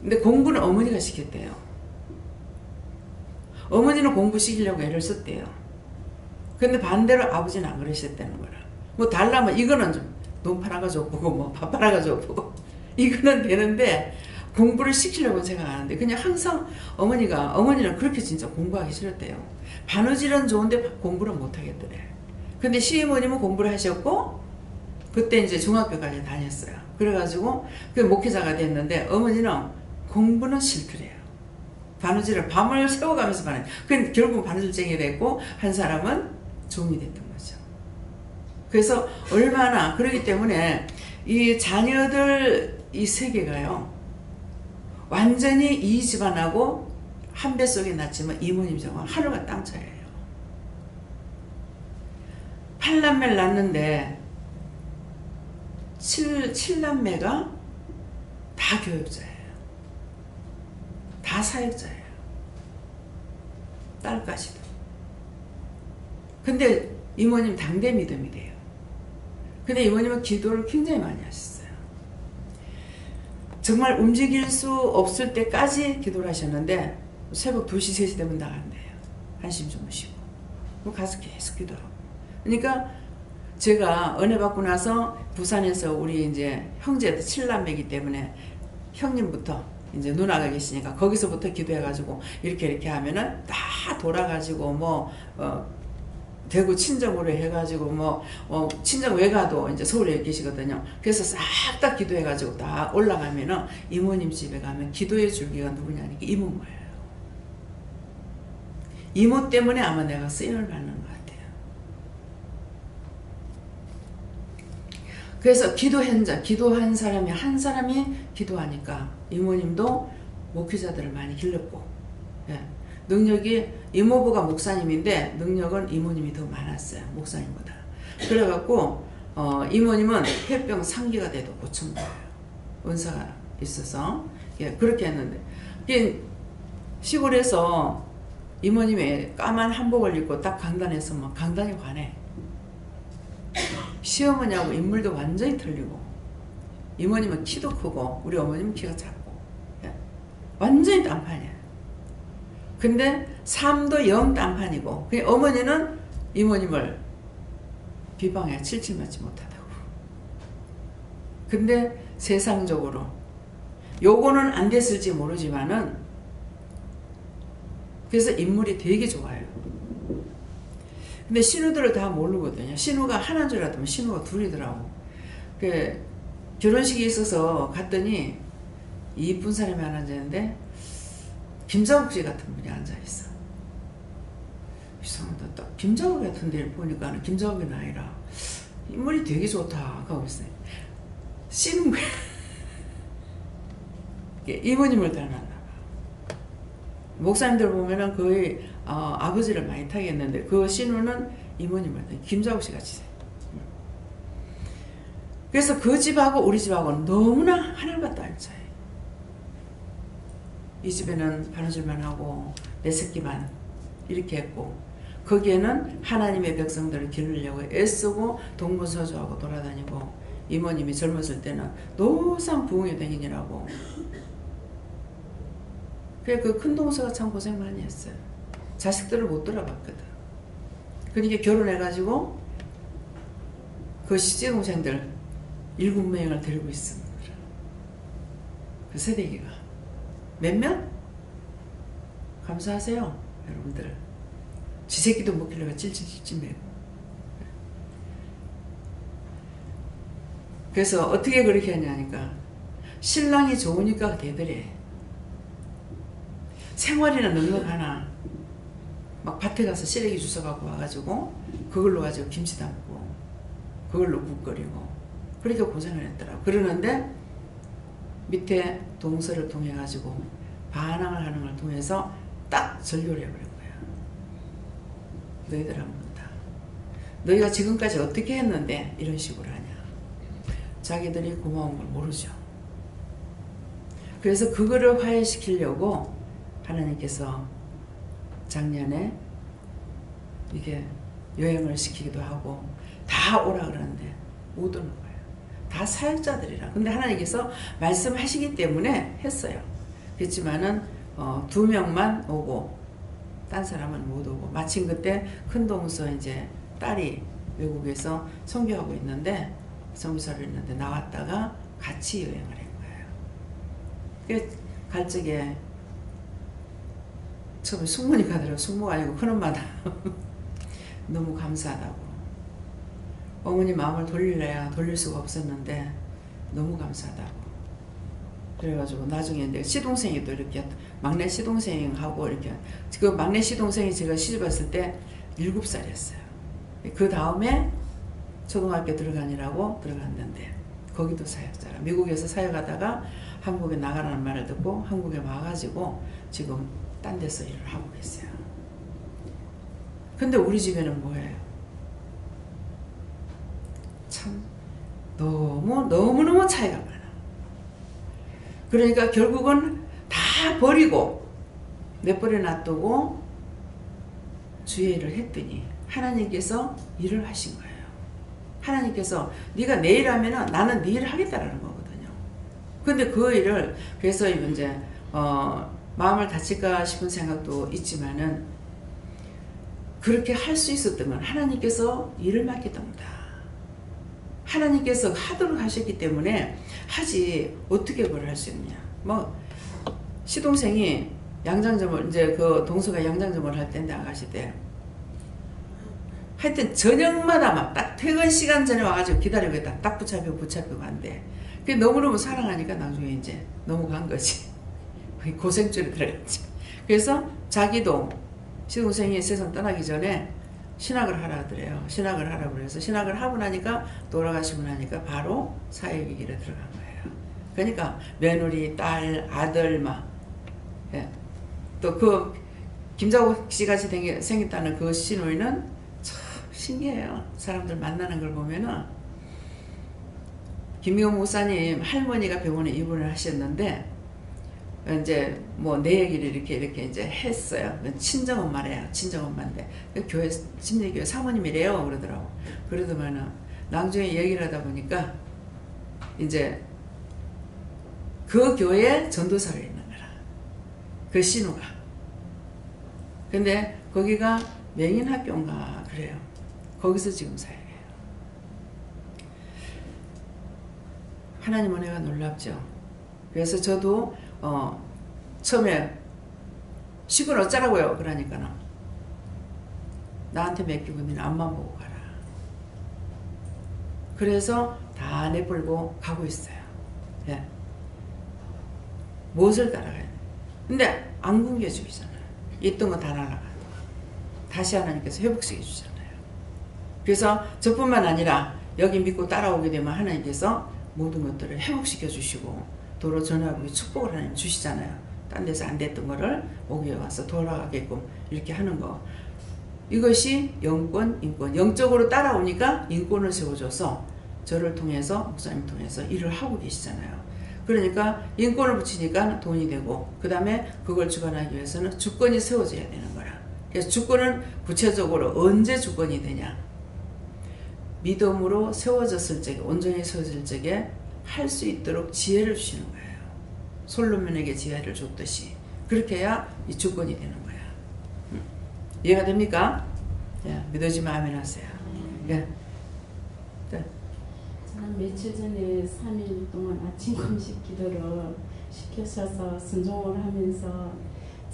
근데 공부는 어머니가 시켰대요. 어머니는 공부 시키려고 애를 썼대요. 근데 반대로 아버지는 안 그러셨다는 거라. 뭐 달라면 이거는 좀 눈 팔아가지고 보고 뭐 밥 팔아가지고 보고 이거는 되는데 공부를 시키려고 생각 안 하는데 그냥 항상 어머니는 그렇게 진짜 공부하기 싫었대요. 바느질은 좋은데 공부를 못 하겠더래. 근데 시어머님은 공부를 하셨고 그때 이제 중학교까지 다녔어요. 그래가지고 그 목회자가 됐는데 어머니는 공부는 싫더래요. 바느질을 밤을 새워가면서 바느질. 결국 바느질쟁이 됐고 한 사람은 종이 됐던 거죠. 그래서 얼마나 그러기 때문에 이 자녀들 이 세계가요. 완전히 이 집안하고 한 뱃속에 낳지만 이모님 정말 하늘과 땅 차이예요. 8남매를 낳는데 7남매가 다 교육자예요. 다 사역자예요. 딸까지도. 근데 이모님 당대 믿음이 돼요. 근데 이모님은 기도를 굉장히 많이 하셨어요. 정말 움직일 수 없을 때까지 기도를 하셨는데 새벽 2시, 3시 되면 나간대요. 한심 주무시고. 가서 계속 기도하고. 그러니까 제가 은혜 받고 나서 부산에서 우리 이제 형제들 7남매이기 때문에 형님부터 이제 누나가 계시니까 거기서부터 기도해가지고 이렇게 하면은 다 돌아가지고 대구 친정으로 해가지고 친정 외가도 이제 서울에 계시거든요. 그래서 싹 다 기도해가지고 다 올라가면은 이모님 집에 가면 기도의 줄기가 누구냐니까 이모인 거예요. 이모 때문에 아마 내가 쓰임을 받는 것 같아요. 그래서 기도한 사람이 한 사람이 기도하니까 이모님도 목회자들을 많이 길렀고, 예. 능력이 이모부가 목사님인데 능력은 이모님이 더 많았어요. 목사님보다. 그래갖고 이모님은 폐병 3기가 돼도 고친 거예요. 은사가 있어서. 예, 그렇게 했는데 시골에서 이모님이 까만 한복을 입고 딱 강단에서 막 강단이 환해. 시어머니하고 인물도 완전히 틀리고, 이모님은 키도 크고 우리 어머님은 키가 작고, 완전히 딴판이야. 근데 삶도 영 딴판이고, 어머니는 이모님을 비방해 칠칠 맞지 못하다고. 근데 세상적으로 요거는 안 됐을지 모르지만은, 그래서 인물이 되게 좋아요. 근데 신우들을 다 모르거든요. 신우가 하나인 줄 알았더니 신우가 둘이더라고. 그 결혼식이 있어서 갔더니 이쁜 사람이 하나 앉았는데 김자국 씨 같은 분이 앉아있어. 이상하다. 딱 김자국 같은 데를 보니까 김자국이 아니라 인물이 되게 좋다 하고 있어요. 신우가 이모님을 닮았나 봐. 목사님들 보면은 거의 아버지를 많이 타겠는데 그 신우는 이모님을 닮았다. 김자국 씨 같이. 그래서 그 집하고 우리 집하고는 너무나 하늘같다 할 차이. 이 집에는 바느질만 하고 내 새끼만 이렇게 했고, 거기에는 하나님의 백성들을 기르려고 애쓰고 동분서주하고 돌아다니고, 이모님이 젊었을 때는 노상 부흥이 다니느라고. 그래 그 큰 동서가 참 고생 많이 했어요. 자식들을 못 돌아봤거든. 그러니까 결혼해가지고 그 시제동생들 7명을 데리고 있습니다. 그 세대기가 몇 명? 감사하세요 여러분들. 지 새끼도 못 길러가 찔찔찔찔 매고. 그래서 어떻게 그렇게 하냐니까, 신랑이 좋으니까 되더래. 생활이나 넉넉하나 막 밭에 가서 시래기 주워 갖고 와가지고 그걸로 가지고 김치 담고 그걸로 국거리고 그렇게 고생을 했더라고. 그러는데 밑에 동서를 통해 가지고 반항을 하는 걸 통해서 딱 절교를 해버린 거야. 너희들 한번 다. 너희가 지금까지 어떻게 했는데 이런 식으로 하냐. 자기들이 고마운 걸 모르죠. 그래서 그거를 화해시키려고 하나님께서 작년에 이게 여행을 시키기도 하고 다 오라 그러는데 못 오는 거예요. 다 사역자들이라. 근데 하나님께서 말씀하시기 때문에 했어요. 그렇지만은 2명만 오고 딴 사람은 못 오고, 마침 그때 큰동서 이제 딸이 외국에서 선교하고 있는데, 선교사를 했는데 나왔다가 같이 여행을 한 거예요. 갈 적에 처음에 숙모니 가더라고. 숙모가 아니고 큰엄마다. 너무 감사하다고. 어머니 마음을 돌릴래야 돌릴 수가 없었는데 너무 감사하다고. 그래가지고 나중에 이제 시동생이 또 이렇게 막내 시동생하고 이렇게, 그 막내 시동생이 제가 시집 왔을 때 7살이었어요. 그 다음에 초등학교 들어가니라고 들어갔는데 거기도 사역자라. 미국에서 사역하다가 한국에 나가라는 말을 듣고 한국에 와가지고 지금 딴 데서 일을 하고 계세요. 근데 우리 집에는 뭐예요? 참 너무너무 차이가 많아. 그러니까 결국은 다 버리고 내버려 놔두고 주의 일을 했더니 하나님께서 일을 하신 거예요. 하나님께서 네가 내 일 하면은 나는 네 일을 하겠다라는 거거든요. 근데 그 일을, 그래서 이제 마음을 다칠까 싶은 생각도 있지만은 그렇게 할 수 있었던 건 하나님께서 일을 맡기 때문이다. 하나님께서 하도록 하셨기 때문에 하지, 어떻게 그걸 할 수 있느냐. 뭐 시동생이 양장점을, 이제 그 동서가 양장점을 할 때인데 아가씨 때 하여튼 저녁마다 막 딱 퇴근 시간 전에 와가지고 기다리고 있다. 딱 붙잡히고 한대. 그게 너무너무 사랑하니까 나중에 이제 넘어간 거지. 고생줄에 들어갔지. 그래서 자기도 시동생이 세상 떠나기 전에 신학을 하라 하더래요. 신학을 하라고 그래서 신학을 하고 나니까, 돌아가시고 나니까 바로 사역의 길에 들어간 거예요. 그러니까 며느리, 딸, 아들 막, 예. 또 그 김자국 씨같이 생겼다는 그 시누이는 참 신기해요. 사람들 만나는 걸 보면은, 김미호 목사님 할머니가 병원에 입원을 하셨는데 이제 뭐 내 얘기를 이렇게 이제 했어요. 친정엄마래요. 친정엄마인데 교회 침례교회 사모님이래요. 그러더라고. 그러더만은 나중에 얘기를 하다 보니까 이제 그 교회에 전도사가 있는 거라. 그 신우가. 근데 거기가 맹인학교인가 그래요. 거기서 지금 사역해요. 하나님 은혜가 놀랍죠. 그래서 저도 처음에 식은 어쩌라고요? 그러니까는 나한테 맡기고 너는 앞만 보고 가라. 그래서 다 내버리고 가고 있어요. 예. 무엇을 따라가야 돼? 근데 안 굶겨주잖아요. 있던 거 다 날아가. 다시 하나님께서 회복시켜 주잖아요. 그래서 저뿐만 아니라 여기 믿고 따라오게 되면 하나님께서 모든 것들을 회복시켜 주시고 도로 전화하고 축복을 하나님 주시잖아요. 딴 데서 안 됐던 거를 오기에 와서 돌아가게끔 이렇게 하는 거. 이것이 영권, 인권. 영적으로 따라오니까 인권을 세워줘서 저를 통해서 목사님 통해서 일을 하고 계시잖아요. 그러니까 인권을 붙이니까 돈이 되고 그 다음에 그걸 주관하기 위해서는 주권이 세워져야 되는 거라. 그래서 주권은 구체적으로 언제 주권이 되냐. 믿음으로 세워졌을 적에 온전히 세워질 적에 할 수 있도록 지혜를 주시는 거예요. 솔로몬에게 지혜를 줬듯이 그렇게 해야 이 주권이 되는 거야. 이해가 됩니까? 예, 믿어지면 아멘 하세요. 예. 네. 저는 며칠 전에 3일 동안 아침 금식 기도를 시켜셔서 순종을 하면서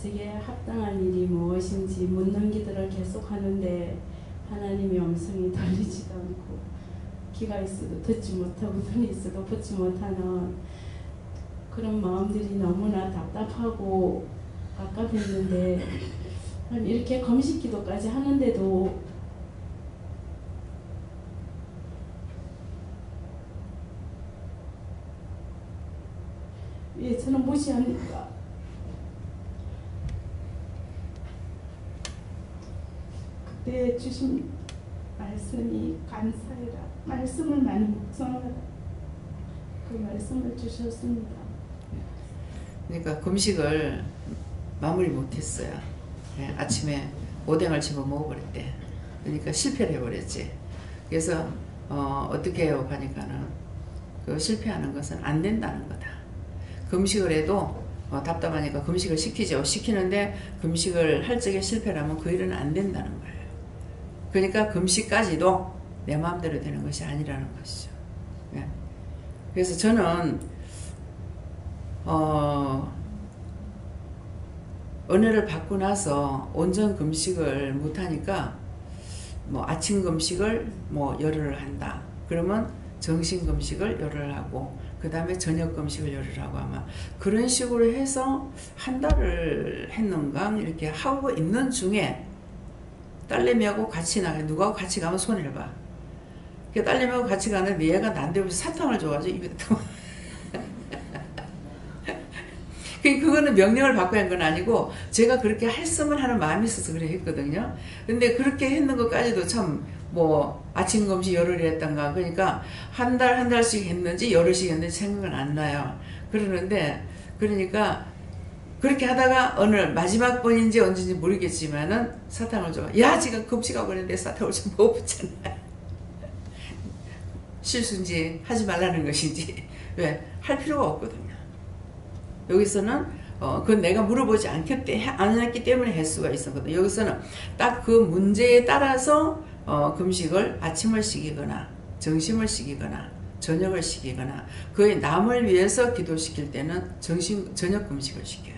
제게 합당한 일이 무엇인지 묻는 기도를 계속 하는데 하나님의 음성이 들리지도 않고 귀가 있어도 듣지 못하고 눈이 있어도 보지 못하는 그런 마음들이 너무나 답답하고 깝깝했는데 이렇게 금식 기도까지 하는데도 왜 저는 무시합니까? 그때 주신 말씀이 감사해라. 말씀을 많이 묵상하라. 그 말씀을 주셨습니다. 그러니까 금식을 마무리 못했어요. 예, 아침에 오뎅을 집어 먹어버렸대. 그러니까 실패를 해버렸지. 그래서 어떻게 해요? 하니까는 그 실패하는 것은 안 된다는 거다. 금식을 해도 답답하니까 금식을 시키죠. 시키는데 금식을 할 적에 실패를 하면 그 일은 안 된다는 거예요. 그러니까 금식까지도 내 마음대로 되는 것이 아니라는 것이죠. 예. 그래서 저는 은혜를 받고 나서 온전 금식을 못하니까 뭐 아침 금식을 뭐 열흘을 한다. 그러면 정신 금식을 열흘을 하고 그 다음에 저녁 금식을 열흘을 하고 아마 그런 식으로 해서 한 달을 했는가 이렇게 하고 있는 중에 딸내미하고 같이 나가. 누구하고 같이 가면 손해를 봐. 딸내미하고 같이 가는데 얘가 난데없이 사탕을 줘가지고 입에다 그거는 명령을 받고 한 건 아니고 제가 그렇게 했으면 하는 마음이 있어서 그래 했거든요. 근데 그렇게 했는 것까지도 참 뭐 아침 금식 열흘이 했던가 그러니까 한 달씩 했는지 열흘씩 했는지 생각은 안 나요. 그러는데 그러니까 그렇게 하다가 어느 마지막 번인지 언제인지 모르겠지만은 사탕을 줘. 야 지금 금식하고 있는데 사탕을 좀 먹어보잖아. 실수인지 하지 말라는 것인지 왜 할 필요가 없거든요. 여기서는 그건 내가 물어보지 안 했기 때문에 횟수가 있었거든. 여기서는 딱 그 문제에 따라서 금식을 아침을 시키거나 점심을 시키거나 저녁을 시키거나 그의 남을 위해서 기도시킬 때는 저녁 금식을 시켜요.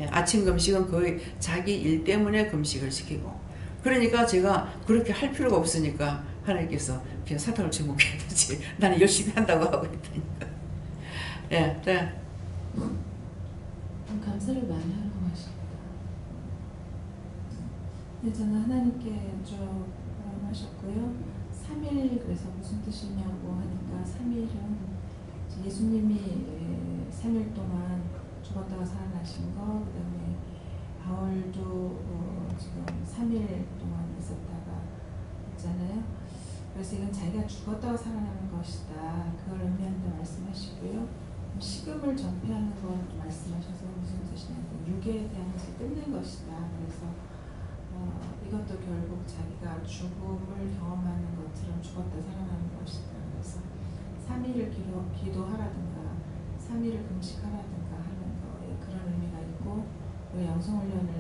예, 아침 금식은 거의 자기 일 때문에 금식을 시키고 그러니까 제가 그렇게 할 필요가 없으니까 하나님께서 그냥 사탕을 주먹게 해야지 나는 열심히 한다고 하고 있다니까. 예, 네. 감사를 많이 하고 하십니다. 네, 저는 하나님께 쭉 하셨고요. 3일 그래서 무슨 뜻이냐고 하니까 3일은 예수님이 3일 동안 죽었다가 살아나신 거, 그 다음에 바울도 지금 3일 동안 있었다가 있잖아요. 그래서 이건 자기가 죽었다가 살아나는 것이다. 그걸 의미한다 말씀하시고요. 식음을 전폐하는 건 말씀하셔서 무슨 뜻이냐면 육에 대한 것을 끊는 것이다. 그래서 이것도 결국 자기가 죽음을 경험하는 것처럼 죽었다 살아나는 것이다. 그래서 3일을 기도하라든가 3일을 금식하라든가 하는 거에 그런 의미가 있고 영성훈련을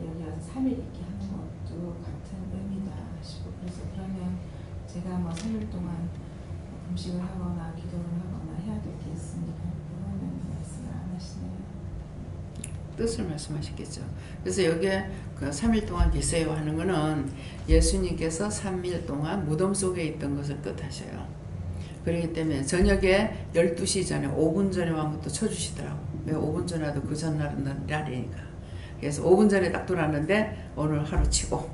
여기 와서 3일 있게 하는 것도 같은 의미다 하시고 그래서 그러면 제가 뭐 3일 동안 금식을 하거나 기도를 하거나 해야 될 게 있습니까? 그거는 말씀을 안 하시네요. 뜻을 말씀하셨겠죠. 그래서 여기에 그 3일 동안 계세요 하는 거는 예수님께서 3일 동안 무덤 속에 있던 것을 뜻하셔요. 그렇기 때문에 저녁에 12시 전에 5분 전에 왕부터 쳐주시더라고. 왜 5분 전에 와도 그 전날은 날이니까. 그래서 5분 전에 딱 들어왔는데 오늘 하루 치고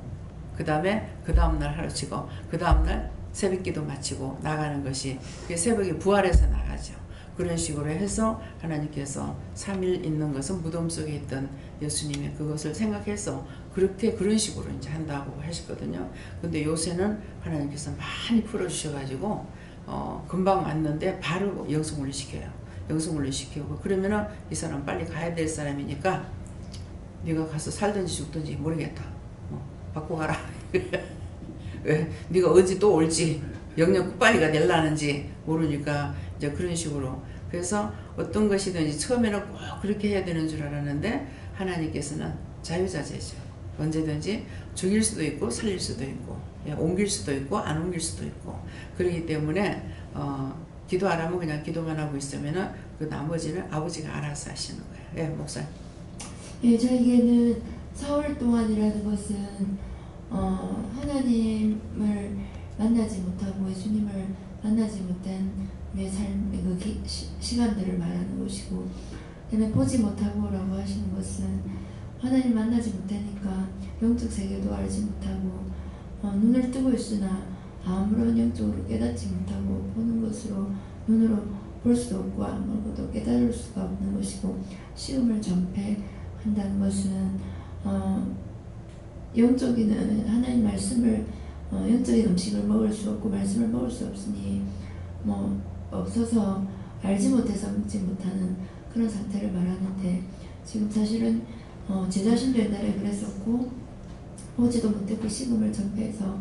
그 다음날 하루 치고 그 다음날 새벽기도 마치고 나가는 것이 새벽에 부활해서 나가죠. 그런 식으로 해서 하나님께서 3일 있는 것은 무덤 속에 있던 예수님의 그것을 생각해서 그런 식으로 이제 한다고 하셨거든요. 근데 요새는 하나님께서 많이 풀어주셔가지고 금방 왔는데 바로 영성훈련 시켜요. 영성훈련 시키고 그러면은 이 사람 빨리 가야 될 사람이니까 네가 가서 살든지 죽든지 모르겠다. 받고 가라. 왜? 네가 언제 또 올지 영영 끝발이가 될라는지 모르니까 이제 그런 식으로 그래서 어떤 것이든지 처음에는 꼭 그렇게 해야 되는 줄 알았는데 하나님께서는 자유자재죠. 언제든지 죽일 수도 있고 살릴 수도 있고 옮길 수도 있고 안 옮길 수도 있고 그렇기 때문에 기도 안 하면 그냥 기도만 하고 있으면은 그 나머지는 아버지가 알아서 하시는 거예요. 예, 목사님. 예, 저에게는 사흘 동안이라는 것은 하나님을 만나지 못하고 예수님을 만나지 못한 내 삶의 그 시간들을 말하는 것이고 그다음에 보지 못하고라고 하시는 것은 하나님 만나지 못하니까 영적 세계도 알지 못하고 눈을 뜨고 있으나 아무런 영적으로 깨닫지 못하고 보는 것으로 눈으로 볼 수도 없고 아무것도 깨달을 수가 없는 것이고 시험을 전폐한다는 것은 영적인 하나님 말씀을 영적인 음식을 먹을 수 없고 말씀을 먹을 수 없으니 뭐 없어서 알지 못해서 먹지 못하는 그런 상태를 말하는데 지금 사실은 제 자신도 옛날에 그랬었고 보지도 못했고 식음을 전폐해서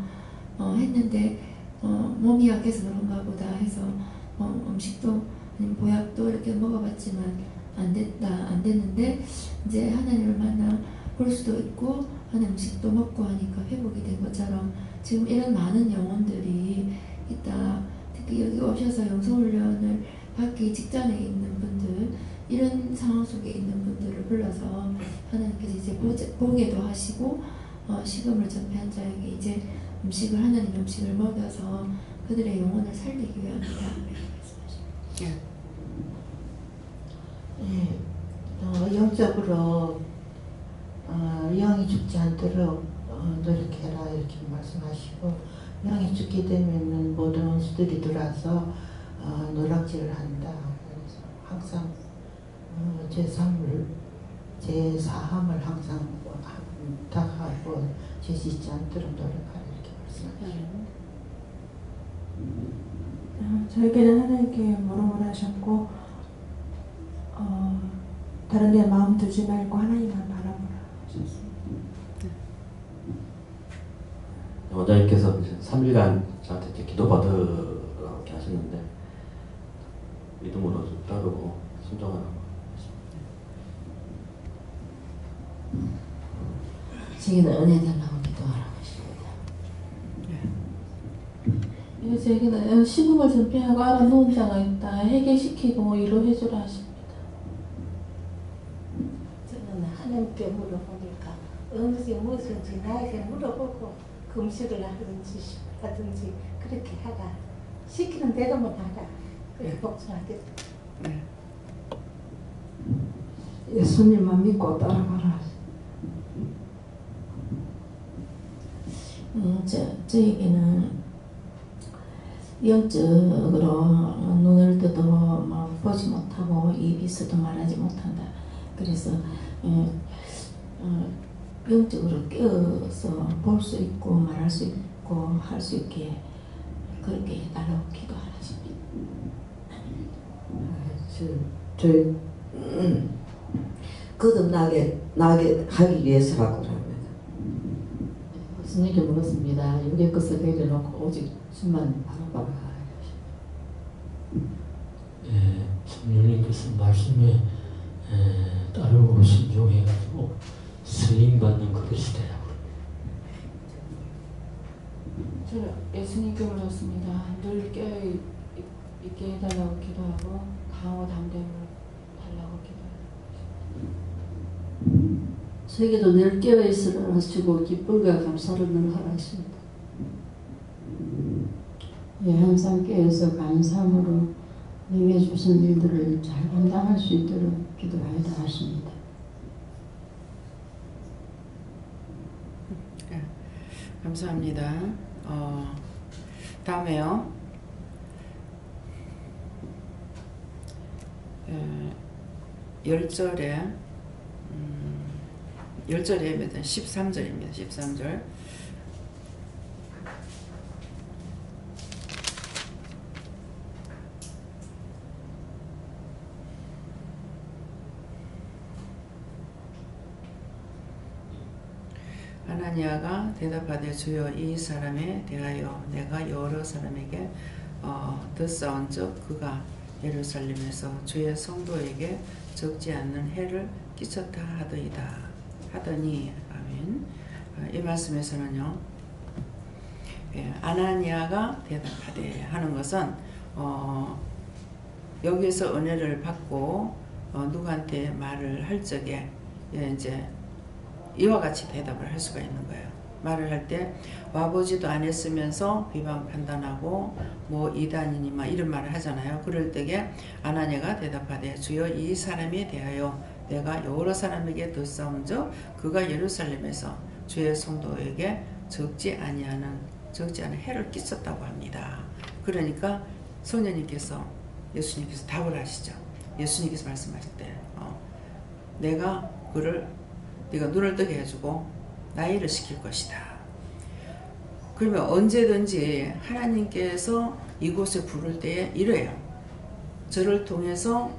했는데 몸이 약해서 그런가 보다 해서 음식도 아니면 보약도 이렇게 먹어봤지만 안 됐는데 이제 하나님을 만나 볼 수도 있고 하나님 음식도 먹고 하니까 회복이 된 것처럼 지금 이런 많은 영혼들이 있다. 특히 여기 오셔서 영성훈련을 받기 직전에 있는 분들 이런 상황 속에 있는 분들을 불러서 하나님께서 이제 보게도 하시고 식음을 전폐한 자에게 이제 하나님 음식을 먹여서 그들의 영혼을 살리기 위함이다. 예. 네, 영적으로 영이 죽지 않도록 노력해라 이렇게 말씀하시고 영이 죽게 되면은 모든 원수들이 들어와서 노락질을 한다. 그래서 항상 제3함을 항상 다하고 죄 짓지 않도록 노력하라 이렇게 말씀하시고 저에게는 하나님께 뭐라 하셨고 다른 데 마음 두지 말고 하나님만 바라보라 하셨습니다. 원장님께서 3일간 저한테 이제 기도받으라고 이렇게 하셨는데 믿음으로 좀 따르고 순종하라고 하셨습니다. 지금은 은혜 달라고 기도하라고 하십니다. 제게는 식음을 전폐하고 알아놓은 자가 있다. 해결시키고 위로해주라 하십니다. 저는 하나님께 물어보니까 무엇인지 나에게 물어보고 금식을 하든지 그렇게 하라. 시키는 대로만 하라. 그렇게 복종하겠다. 예수님만 믿고 따라가라. 저에게는 영적으로 눈을 떠도 보지 못하고 입이 있어도 말하지 못한다. 그래서 영적으로 깨어서 볼 수 있고 말할 수 있고 할 수 있게 그렇게 해달라고 기도하십니다. 저희 거듭나게 하기 위해서라고 합니다. 스님께 물었습니다. 육의 것을 내려놓고 오직 주만 바라봐라. 성령님께서 말씀에 따르고 순종해가지고 쓰임받는 그것이 되라고. 저는 예수님께 물었습니다. 늘 깨어있게 해달라고 기도하고 강호 담대함을 달라고 기도해요. 저에게도 늘 깨어있으라 하시고 기쁨과 감사를 늘 하라 하십니다. 예, 항상 깨어서 감사함으로 내게 주신 일들을 잘 감당할 수 있도록 기도하여라 하십니다. 네, 감사합니다. 다음에요. 10절에 10절에 13절입니다. 13절. 아나니아가 대답하되 주여 이 사람에 대하여 내가 여러 사람에게 듣사온즉 그가 예루살렘에서 주의 성도에게 적지 않는 해를 끼쳤다 하더니 아멘. 이 말씀에서는요, 아나니아가 대답하되 하는 것은 여기서 은혜를 받고 누구한테 말을 할 적에 이제 이와 같이 대답을 할 수가 있는 거예요. 말을 할 때 와보지도 않았으면서 비방 판단하고 뭐 이단이니 막 이런 말을 하잖아요. 그럴 때에 아나니아가 대답하되 주여 이 사람에 대하여 내가 여러 사람에게 듣사온즉 그가 예루살렘에서 주의 성도에게 적지 않은 해를 끼쳤다고 합니다. 그러니까 성령님께서 예수님께서 답을 하시죠. 예수님께서 말씀하실 때 내가 그를 네가 눈을 뜨게 해주고 나이를 시킬 것이다. 그러면 언제든지 하나님께서 이곳에 부를 때에 이래요. 저를 통해서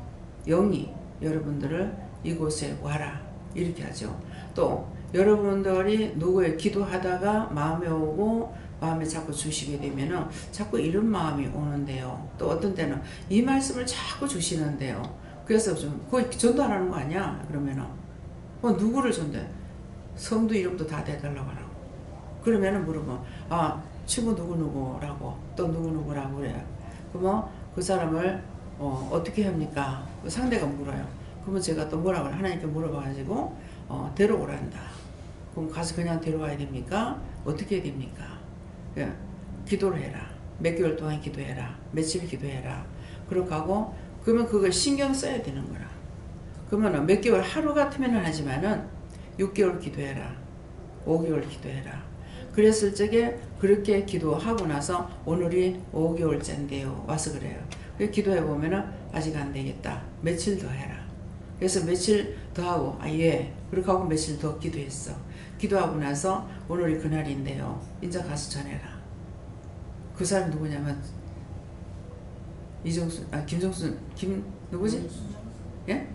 영이 여러분들을 이곳에 와라 이렇게 하죠. 또 여러분들이 누구의 기도하다가 마음에 오고 마음에 자꾸 주시게 되면은 자꾸 이런 마음이 오는데요. 또 어떤 때는 이 말씀을 자꾸 주시는데요. 그래서 좀 거의 전도 안 하는 거 아니야? 그러면은 누구를 전도해? 성도 이름도 다 대달라고 하라고. 그러면은 물으면 친구 누구누구라고 또 누구누구라고 그래요. 그러면 그 사람을 어떻게 합니까? 상대가 물어요. 그러면 제가 또 뭐라고 하나님께 물어봐가지고 데려오란다. 그럼 가서 그냥 데려와야 됩니까? 어떻게 해야 됩니까? 기도를 해라. 몇 개월 동안 기도해라. 며칠 기도해라. 그렇게 하고 그러면 그걸 신경 써야 되는 거라. 그러면 몇 개월 하루 같으면 하지만은 6개월 기도해라. 5개월 기도해라. 그랬을 적에 그렇게 기도하고 나서 오늘이 5개월째인데요. 와서 그래요. 기도해 보면은 아직 안 되겠다. 며칠 더 해라. 그래서 며칠 더 하고 예. 그렇게 하고 며칠 더 기도했어. 기도하고 나서 오늘이 그날인데요. 이제 가서 전해라. 그 사람 누구냐면 누구지? 예?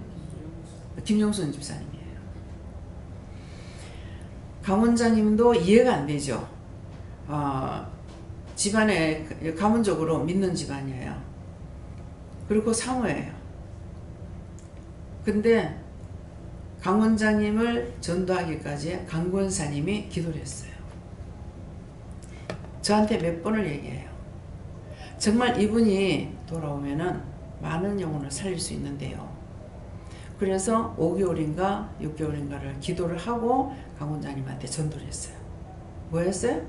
김용순 집사님이에요. 강 원장님도 이해가 안 되죠. 집안에 가문적으로 믿는 집안이에요. 그리고 사모예요. 근데 강 원장님을 전도하기까지 강 권사님이 기도를 했어요. 저한테 몇 번을 얘기해요. 정말 이분이 돌아오면은 많은 영혼을 살릴 수 있는데요. 그래서 5개월인가 6개월인가를 기도를 하고 강 원장님한테 전도를 했어요. 뭐 했어요?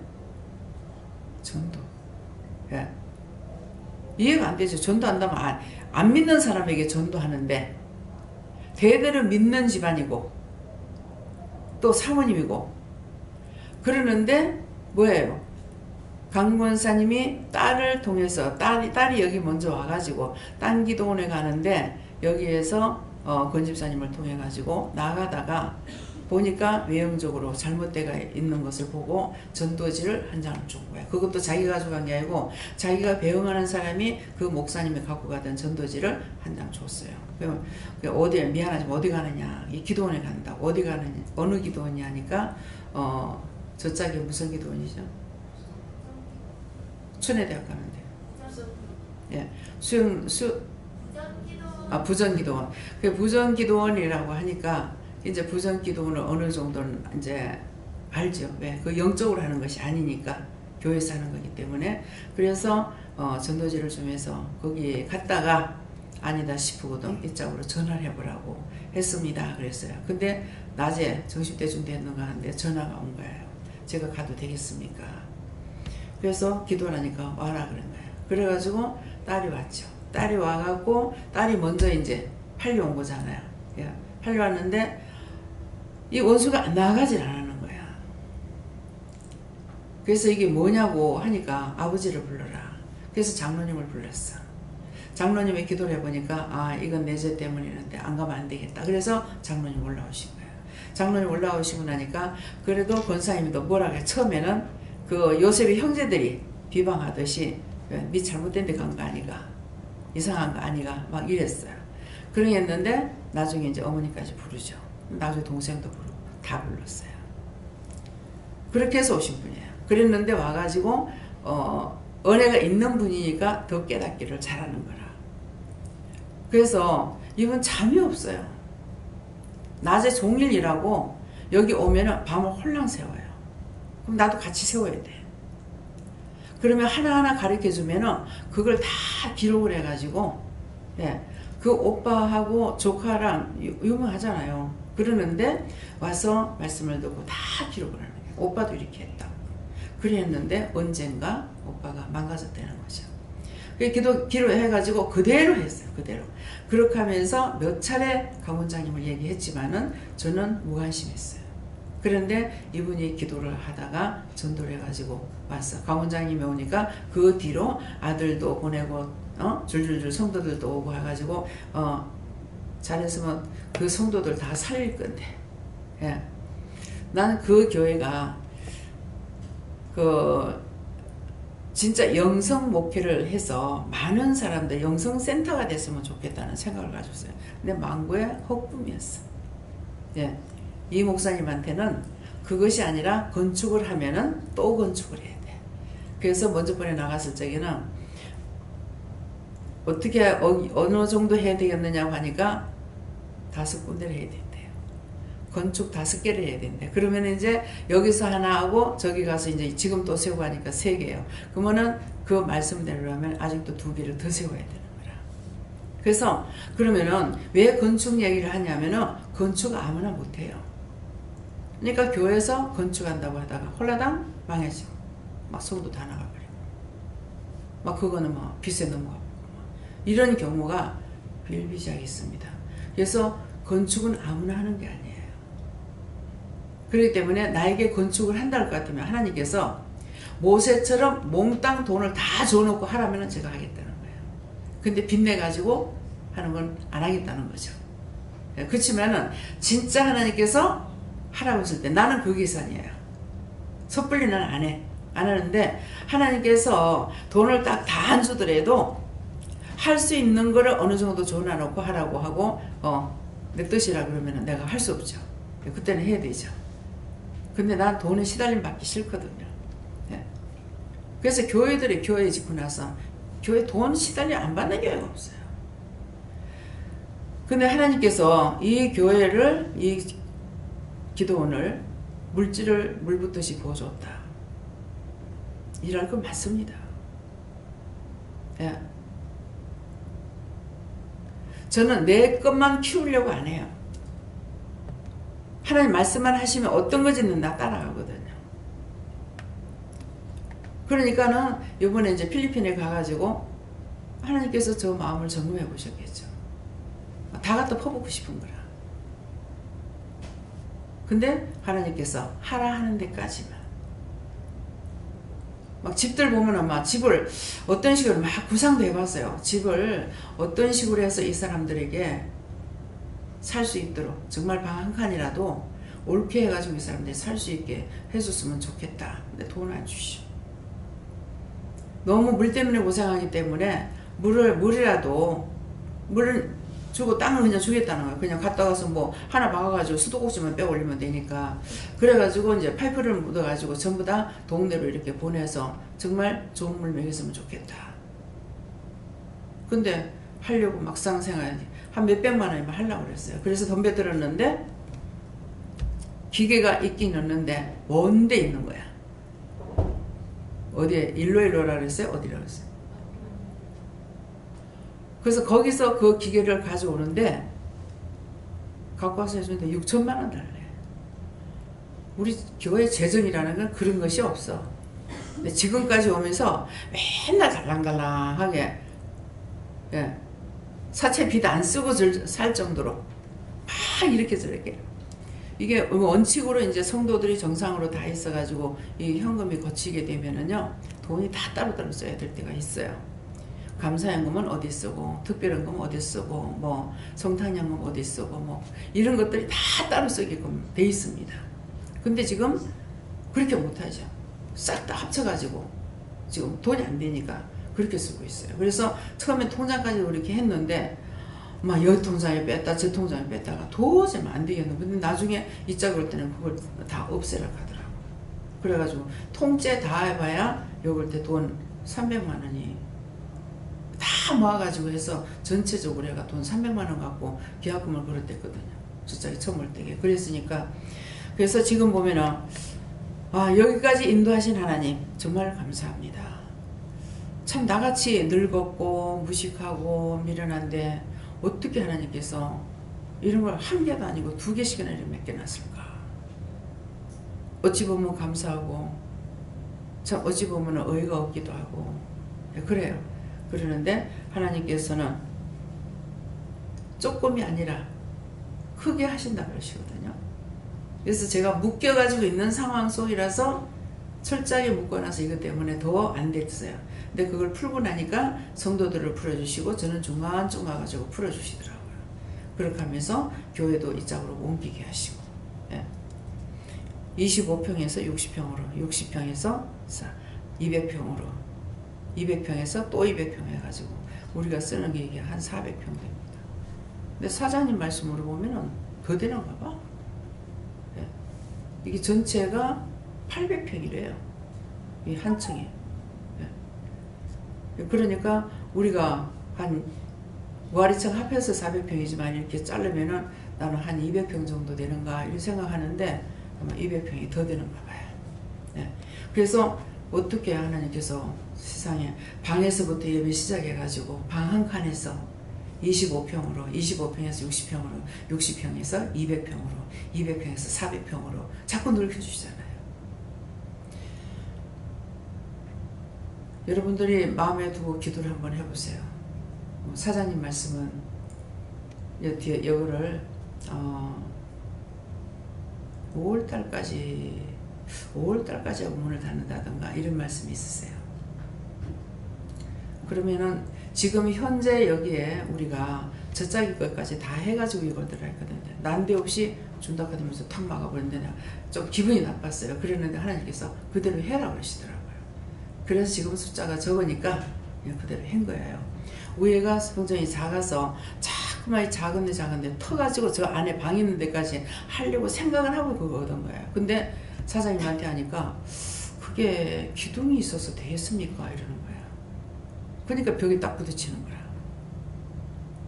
전도. 예. 이해가 안 되죠. 전도한다면 안 믿는 사람에게 전도하는데 대대로 믿는 집안이고 또 사모님이고 그러는데 뭐예요? 강 권사님이 딸을 통해서 딸이 여기 먼저 와가지고 딴 기도원에 가는데 여기에서 권 집사님을 통해 가지고 나가다가 보니까 외형적으로 잘못되어 있는 것을 보고 전도지를 한 장을 준 거야. 그것도 자기가 가져간 게 아니고 자기가 배웅하는 사람이 그 목사님이 갖고 가던 전도지를 한 장 줬어요. 어디 미안하지만 어디 가느냐, 이 기도원에 간다. 어디 가느냐, 어느 기도원이 하니까 저 짝이 무슨 기도원이죠? 춘회대학 가는데. 예, 부전기도원. 그 부전기도원이라고 하니까 이제 부전기도원을 어느 정도는 이제 알죠. 왜? 그 영적으로 하는 것이 아니니까 교회에서 하는 거기 때문에. 그래서 전도지를 주면서 거기 갔다가 아니다 싶거든. 이쪽으로 전화를 해보라고 했습니다. 그랬어요. 근데 낮에 정식대중 됐는가 하는데 전화가 온 거예요. 제가 가도 되겠습니까? 그래서 기도를 하니까 와라 그런 거예요. 그래가지고 딸이 왔죠. 딸이 와갖고 딸이 먼저 이제 팔려온 거잖아요. 팔려왔는데 이 원수가 나가질 않는 거야. 그래서 이게 뭐냐고 하니까 아버지를 불러라. 그래서 장로님을 불렀어. 장로님이 기도를 해보니까 아 이건 내 죄 때문이는데 안 가면 안 되겠다. 그래서 장로님 올라오신 거예요. 장로님 올라오시고 나니까 그래도 권사님도 뭐라고 해. 처음에는 그 요셉의 형제들이 비방하듯이 니 잘못된 데 간 거 아니가, 이상한 거 아니가 막 이랬어요. 그러겠는데 나중에 이제 어머니까지 부르죠. 나중에 동생도 부르고 다 불렀어요. 그렇게 해서 오신 분이에요. 그랬는데 와가지고 은혜가 있는 분이니까 더 깨닫기를 잘하는 거라. 그래서 이분 잠이 없어요. 낮에 종일 일하고 여기 오면은 밤을 홀랑 세워요. 그럼 나도 같이 세워야 돼. 그러면 하나하나 가르쳐주면은 그걸 다 기록을 해가지고, 예, 그 오빠하고 조카랑 유명하잖아요. 그러는데 와서 말씀을 듣고 다 기록을 하는 거예요. 오빠도 이렇게 했다. 그랬는데 언젠가 오빠가 망가졌다는 거죠. 기록해가지고 그대로 했어요. 그대로. 그렇게 하면서 몇 차례 강 원장님을 얘기했지만은 저는 무관심했어요. 그런데 이분이 기도를 하다가 전도를 해가지고 왔어. 강 원장님이 오니까 그 뒤로 아들도 보내고 줄줄줄 성도들도 오고 해가지고 잘했으면 그 성도들 다 살릴 건데. 예. 나는 그 교회가 진짜 영성 목회를 해서 많은 사람들 영성센터가 됐으면 좋겠다는 생각을 가졌어요. 근데 망고의 헛꿈이었어. 예. 이 목사님한테는 그것이 아니라 건축을 하면은 또 건축을 해야 돼. 그래서 먼저 번에 나갔을 적에는 어떻게 어느 정도 해야 되겠느냐고 하니까 5군데를 해야 된대요. 건축 5개를 해야 된대. 그러면 이제 여기서 하나 하고 저기 가서 이제 지금 또 세우고 하니까 3개예요. 그러면은 그 말씀대로 하면 아직도 2개를 더 세워야 되는 거라. 그래서 그러면은 왜 건축 얘기를 하냐면은 건축 아무나 못해요. 그러니까 교회에서 건축한다고 하다가 홀라당 망해지고 막 성도 다 나가버리고 막 그거는 막 빚에 넘어가고 이런 경우가 비일비재하게 있습니다. 그래서 건축은 아무나 하는 게 아니에요. 그렇기 때문에 나에게 건축을 한다는 것 같으면 하나님께서 모세처럼 몽땅 돈을 다 줘놓고 하라면 제가 하겠다는 거예요. 근데 빚내가지고 하는 건 안 하겠다는 거죠. 그렇지만은 진짜 하나님께서 하라고 했을 때 나는 그 계산이에요. 섣불리 나는 안 해. 안 하는데 하나님께서 돈을 딱 다 안 주더라도 할 수 있는 거를 어느 정도 줘놔놓고 하라고 하고 내 뜻이라 그러면 내가 할 수 없죠. 그때는 해야 되죠. 근데 난 돈에 시달림 받기 싫거든요. 네. 그래서 교회들이 교회 짓고 나서 교회 돈 시달림 안 받는 교회가 없어요. 근데 하나님께서 이 교회를 이 기도원을 물 붓듯이 부어줬다. 이럴 건 맞습니다. 예. 저는 내 것만 키우려고 안 해요. 하나님 말씀만 하시면 어떤 거지는 나 따라가거든요. 그러니까는 이번에 이제 필리핀에 가가지고 하나님께서 저 마음을 점검해 보셨겠죠. 다 갖다 퍼붓고 싶은 거라. 근데 하나님께서 하라 하는 데까지만. 막 집들 보면 막 집을 어떤 식으로 막 구상도 해봤어요. 집을 어떤 식으로 해서 이 사람들에게 살 수 있도록 정말 방 한 칸이라도 옳게 해가지고 이 사람들이 살 수 있게 해줬으면 좋겠다. 근데 돈 안 주시오. 너무 물 때문에 고생하기 때문에 물을 주고 땅을 그냥 주겠다는 거예요. 그냥 갔다 가서 뭐 하나 박아가지고 수도꼭지만 빼 올리면 되니까. 그래가지고 이제 파이프를 묻어가지고 전부 다 동네로 이렇게 보내서 정말 좋은 물 먹였으면 좋겠다. 근데 하려고 막상 생각하니 한 몇백만 원이면 하려고 그랬어요. 그래서 덤벼 들었는데 기계가 있긴 있는데 먼 데 있는 거야. 어디에? 일로라 그랬어요? 어디라 그랬어요? 그래서 거기서 그 기계를 가져오는데 갖고 와서 해주는데 6천만 원 달래. 우리 교회 재정이라는 건 그런 것이 없어. 근데 지금까지 오면서 맨날 달랑달랑하게 예, 사채 빚 안 쓰고 살 정도로 막 이렇게 저렇게 이게 원칙으로 이제 성도들이 정상으로 다 있어가지고 이 현금이 거치게 되면은요 돈이 다 따로따로 써야 될 때가 있어요. 감사연금은 어디 쓰고 특별연금은 어디 쓰고 뭐 성탄연금 어디 쓰고 뭐 이런 것들이 다 따로 쓰게끔 돼 있습니다. 근데 지금 그렇게 못하죠. 싹 다 합쳐가지고 지금 돈이 안 되니까 그렇게 쓰고 있어요. 그래서 처음에 통장까지 이렇게 했는데 막 여기 통장에 뺐다 저 통장에 뺐다가 도저히 안 되겠는. 근데 나중에 이자 올 때는 그걸 다 없애라 하더라고. 그래가지고 통째 다 해봐야 요걸 때 돈 300만 원이 다 모아가지고 해서 전체적으로 해가 돈 300만 원 갖고 계약금을 걸었댔거든요. 주차기 처음 올 때게. 그랬으니까 그래서 지금 보면은 아 여기까지 인도하신 하나님 정말 감사합니다. 참 나같이 늙었고 무식하고 미련한데 어떻게 하나님께서 이런 걸 한 개도 아니고 2개씩이나 이렇게 맡겨놨을까. 어찌 보면 감사하고 참 어찌 보면 어이가 없기도 하고 그래요. 그러는데 하나님께서는 조금이 아니라 크게 하신다 그러시거든요. 그래서 제가 묶여가지고 있는 상황 속이라서 철저하게 묶어놔서 이것 때문에 더 안 됐어요. 근데 그걸 풀고 나니까 성도들을 풀어주시고 저는 중간중간 가가지고 풀어주시더라고요. 그렇게 하면서 교회도 이쪽으로 옮기게 하시고 25평에서 60평으로 60평에서 200평으로 200평에서 또 200평 해가지고 우리가 쓰는 게 이게 한 400평 됩니다. 근데 사장님 말씀으로 보면은 더 되는가 봐. 이게 전체가 800평이래요. 이 한 층에. 그러니까 우리가 한 무아리층 합해서 400평이지만 이렇게 자르면은 나는 한 200평 정도 되는가 이렇게 생각하는데 아마 200평이 더 되는가 봐요. 그래서 어떻게 하나님께서 세상에 방에서부터 예배 시작해가지고 방 한 칸에서 25평으로 25평에서 60평으로 60평에서 200평으로 200평에서 400평으로 자꾸 넓혀주시잖아요. 여러분들이 마음에 두고 기도를 한번 해보세요. 사장님 말씀은 이거를 5월달까지 하고 문을 닫는다던가 이런 말씀이 있으세요. 그러면은 지금 현재 여기에 우리가 저짜기 것까지 다 해가지고 이걸 들어있거든요. 난데없이 준다 하면서 탁 막아버렸는데 좀 기분이 나빴어요. 그랬는데 하나님께서 그대로 해라 그러시더라고요. 그래서 지금 숫자가 적으니까 그대로 한 거예요. 위에가 성전이 작아서 자꾸만 작은데 터가지고 저 안에 방 있는 데까지 하려고 생각을 하고 그거 얻은 거예요. 근데 사장님한테 하니까 그게 기둥이 있어서 되겠습니까? 이러는 거예요. 그러니까 벽에 딱 부딪히는 거야.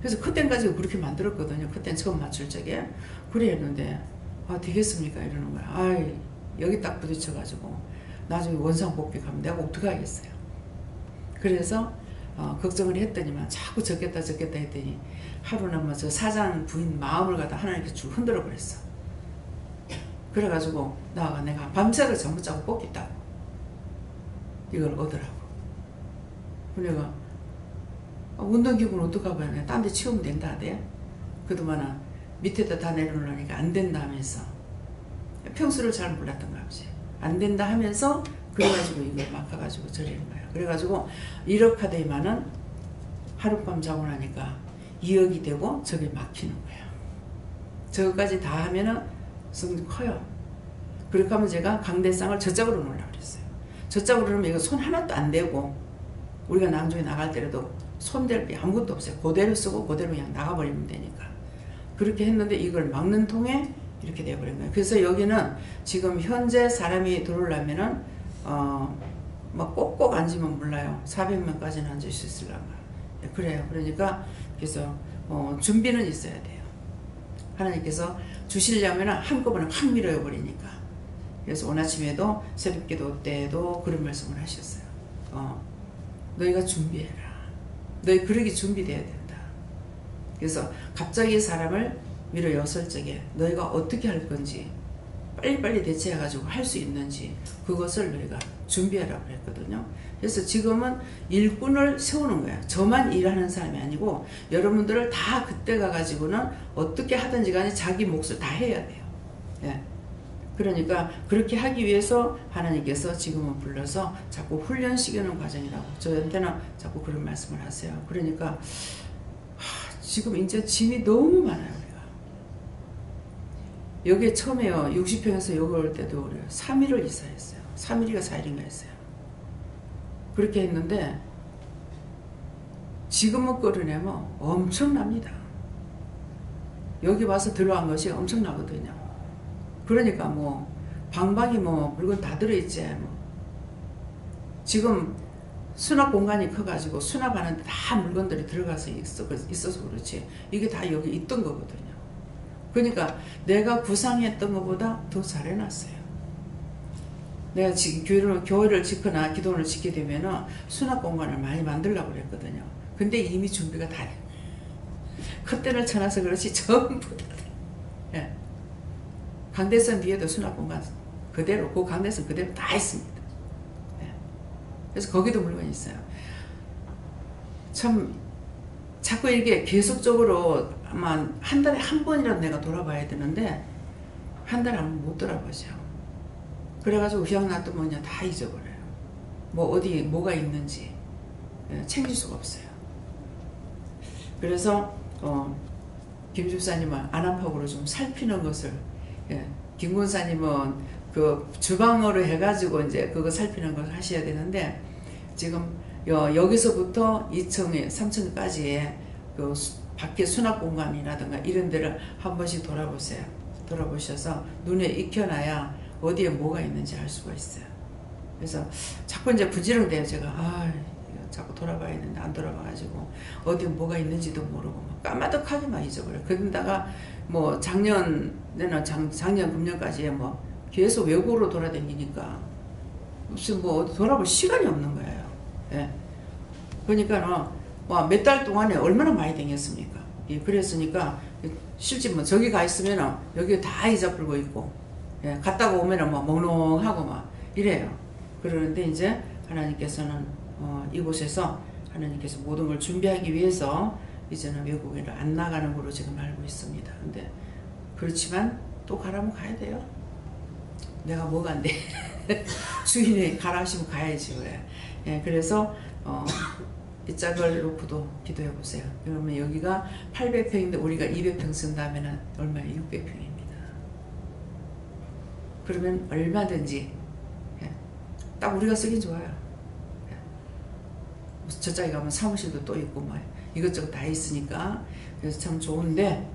그래서 그때까지 그렇게 만들었거든요. 그때는 처음 맞출 적에. 그래 했는데 아 되겠습니까? 이러는 거야. 아이 여기 딱 부딪혀가지고 나중에 원상복귀 가면 내가 어떻게 하겠어요. 그래서 걱정을 했더니만 자꾸 적겠다 했더니 하루는 뭐 저 사장 부인 마음을 갖다 하나님께 쭉 흔들어 버렸어. 그래가지고 내가 밤새도 잠 못 자고 뽑겠다고 이걸 얻으라고. 그래가 운동기구는 어떡하고 해. 딴 데 치우면 된다 하대. 그동안은 밑에다 다 내려놓으니까 안 된다 하면서 평수를 잘 몰랐던가 보지. 안 된다 하면서 그래가지고 이걸 막아가지고 저리는 거예요. 그래가지고 1억 하더니만은 하룻밤 자고 나니까 2억이 되고 저게 막히는 거예요. 저거까지 다 하면은 성이 커요. 그렇게 하면 제가 강대상을 저짝으로 놓으려고 그랬어요. 저짝으로 놓으면 이거 손 하나도 안 대고 우리가 낭중에 나갈 때라도 손댈 게 아무것도 없어요. 그대로 쓰고 그대로 그냥 나가버리면 되니까. 그렇게 했는데 이걸 막는 통에 이렇게 돼버린 거예요. 그래서 여기는 지금 현재 사람이 들어오려면은 막 꼭꼭 앉으면 몰라요. 400명까지는 앉을 수 있을란가. 네, 그래요. 그러니까 그래서 준비는 있어야 돼요. 하나님께서 주시려면 한꺼번에 확 밀어버리니까. 그래서 오늘 아침에도 새벽기도 때에도 그런 말씀을 하셨어요. 너희가 준비해라. 너희 그러기 준비돼야 된다. 그래서 갑자기 사람을 밀어였을 적에 너희가 어떻게 할 건지 빨리빨리 대처해가지고 할 수 있는지 그것을 너희가 준비하라고 그랬거든요. 그래서 지금은 일꾼을 세우는 거예요. 저만 일하는 사람이 아니고 여러분들을 다 그때 가가지고는 어떻게 하든지 간에 자기 몫을 다 해야 돼요. 예. 그러니까 그렇게 하기 위해서 하나님께서 지금은 불러서 자꾸 훈련시키는 과정이라고 저한테는 자꾸 그런 말씀을 하세요. 그러니까 지금 이제 짐이 너무 많아요. 우리가 여기에 처음에요 60평에서 여기 올 때도 우리가 3일을 이사했어요. 3일인가 4일인가 했어요. 그렇게 했는데 지금은 끌어내면 엄청납니다. 여기 와서 들어간 것이 엄청나거든요. 그러니까 뭐 방방이 뭐 물건 다 들어있지. 뭐 지금 수납 공간이 커가지고 수납하는데 다 물건들이 들어가서 있어서 그렇지. 이게 다 여기 있던 거거든요. 그러니까 내가 구상했던 것보다 더 잘해놨어요. 내가 지금 교회를 짓거나 기도원을 짓게 되면 수납 공간을 많이 만들려고 그랬거든요. 근데 이미 준비가 다 해. 그때를 쳐놔서 그렇지 전부 다 돼. 예. 강대선 뒤에도 수납 공간 그대로 그 강대선 그대로 다 있습니다. 예. 그래서 거기도 물건이 있어요. 참 자꾸 이게 계속적으로 아마 한 달에 한 번이라도 내가 돌아봐야 되는데 한 달에 한 번 못 돌아보죠. 그래가지고 기억났던 뭐냐 다 잊어버려요. 뭐 어디 뭐가 있는지 챙길 수가 없어요. 그래서 김 집사님은 안압하고로 좀 살피는 것을 김 권사님은 그 주방으로 해가지고 이제 그거 살피는 걸 하셔야 되는데 지금 여기서부터 2층에 3층까지의 그 밖에 수납 공간이라든가 이런 데를 한 번씩 돌아보세요. 돌아보셔서 눈에 익혀놔야 어디에 뭐가 있는지 알 수가 있어요. 그래서 자꾸 이제 부지런돼요. 제가 자꾸 돌아봐야 되는데 안 돌아봐가지고 어디에 뭐가 있는지도 모르고 막 까마득하게만 잊어버려요. 그러다가 뭐 작년에는 작년 금년까지 뭐 계속 외국으로 돌아다니니까 무슨 뭐 어디 돌아볼 시간이 없는 거예요. 예. 그러니까 몇 달 동안에 얼마나 많이 다녔습니까? 예, 그랬으니까 실제 뭐 저기 가 있으면 여기 다 잊어버리고 있고 예, 갔다가 오면 뭐 멍롱하고 막 이래요. 그러는데 이제 하나님께서는 이곳에서 하나님께서 모든 걸 준비하기 위해서 이제는 외국에를 안 나가는 걸로 지금 알고 있습니다. 근데 그렇지만 또 가라면 가야 돼요. 내가 뭐가 안 돼. 주인이 가라 하시면 가야지 왜. 예, 그래서 이 짝을 놓고도 기도해 보세요. 그러면 여기가 800평인데 우리가 200평 쓴다면 얼마예요? 600평입니다. 그러면 얼마든지 딱 우리가 쓰긴 좋아요. 저쪽에 가면 사무실도 또 있고 뭐 이것저것 다 있으니까 그래서 참 좋은데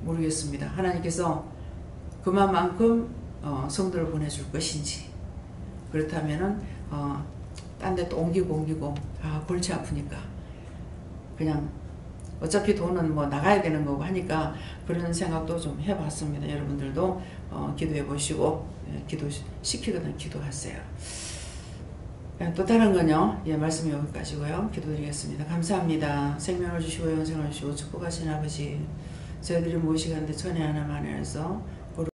모르겠습니다. 하나님께서 그만큼 성도를 보내줄 것인지 그렇다면은 딴 데 또 옮기고 골치 아프니까 그냥 어차피 돈은 뭐 나가야 되는 거고 하니까 그런 생각도 좀 해봤습니다. 여러분들도 기도해 보시고 기도시키거든 기도하세요. 또 다른 건요. 예, 말씀이 여기까지고요. 기도드리겠습니다. 감사합니다. 생명을 주시고 영생을 주시고 축복하신 아버지 저희들이 무엇이간데 천에 하나 만에 안에서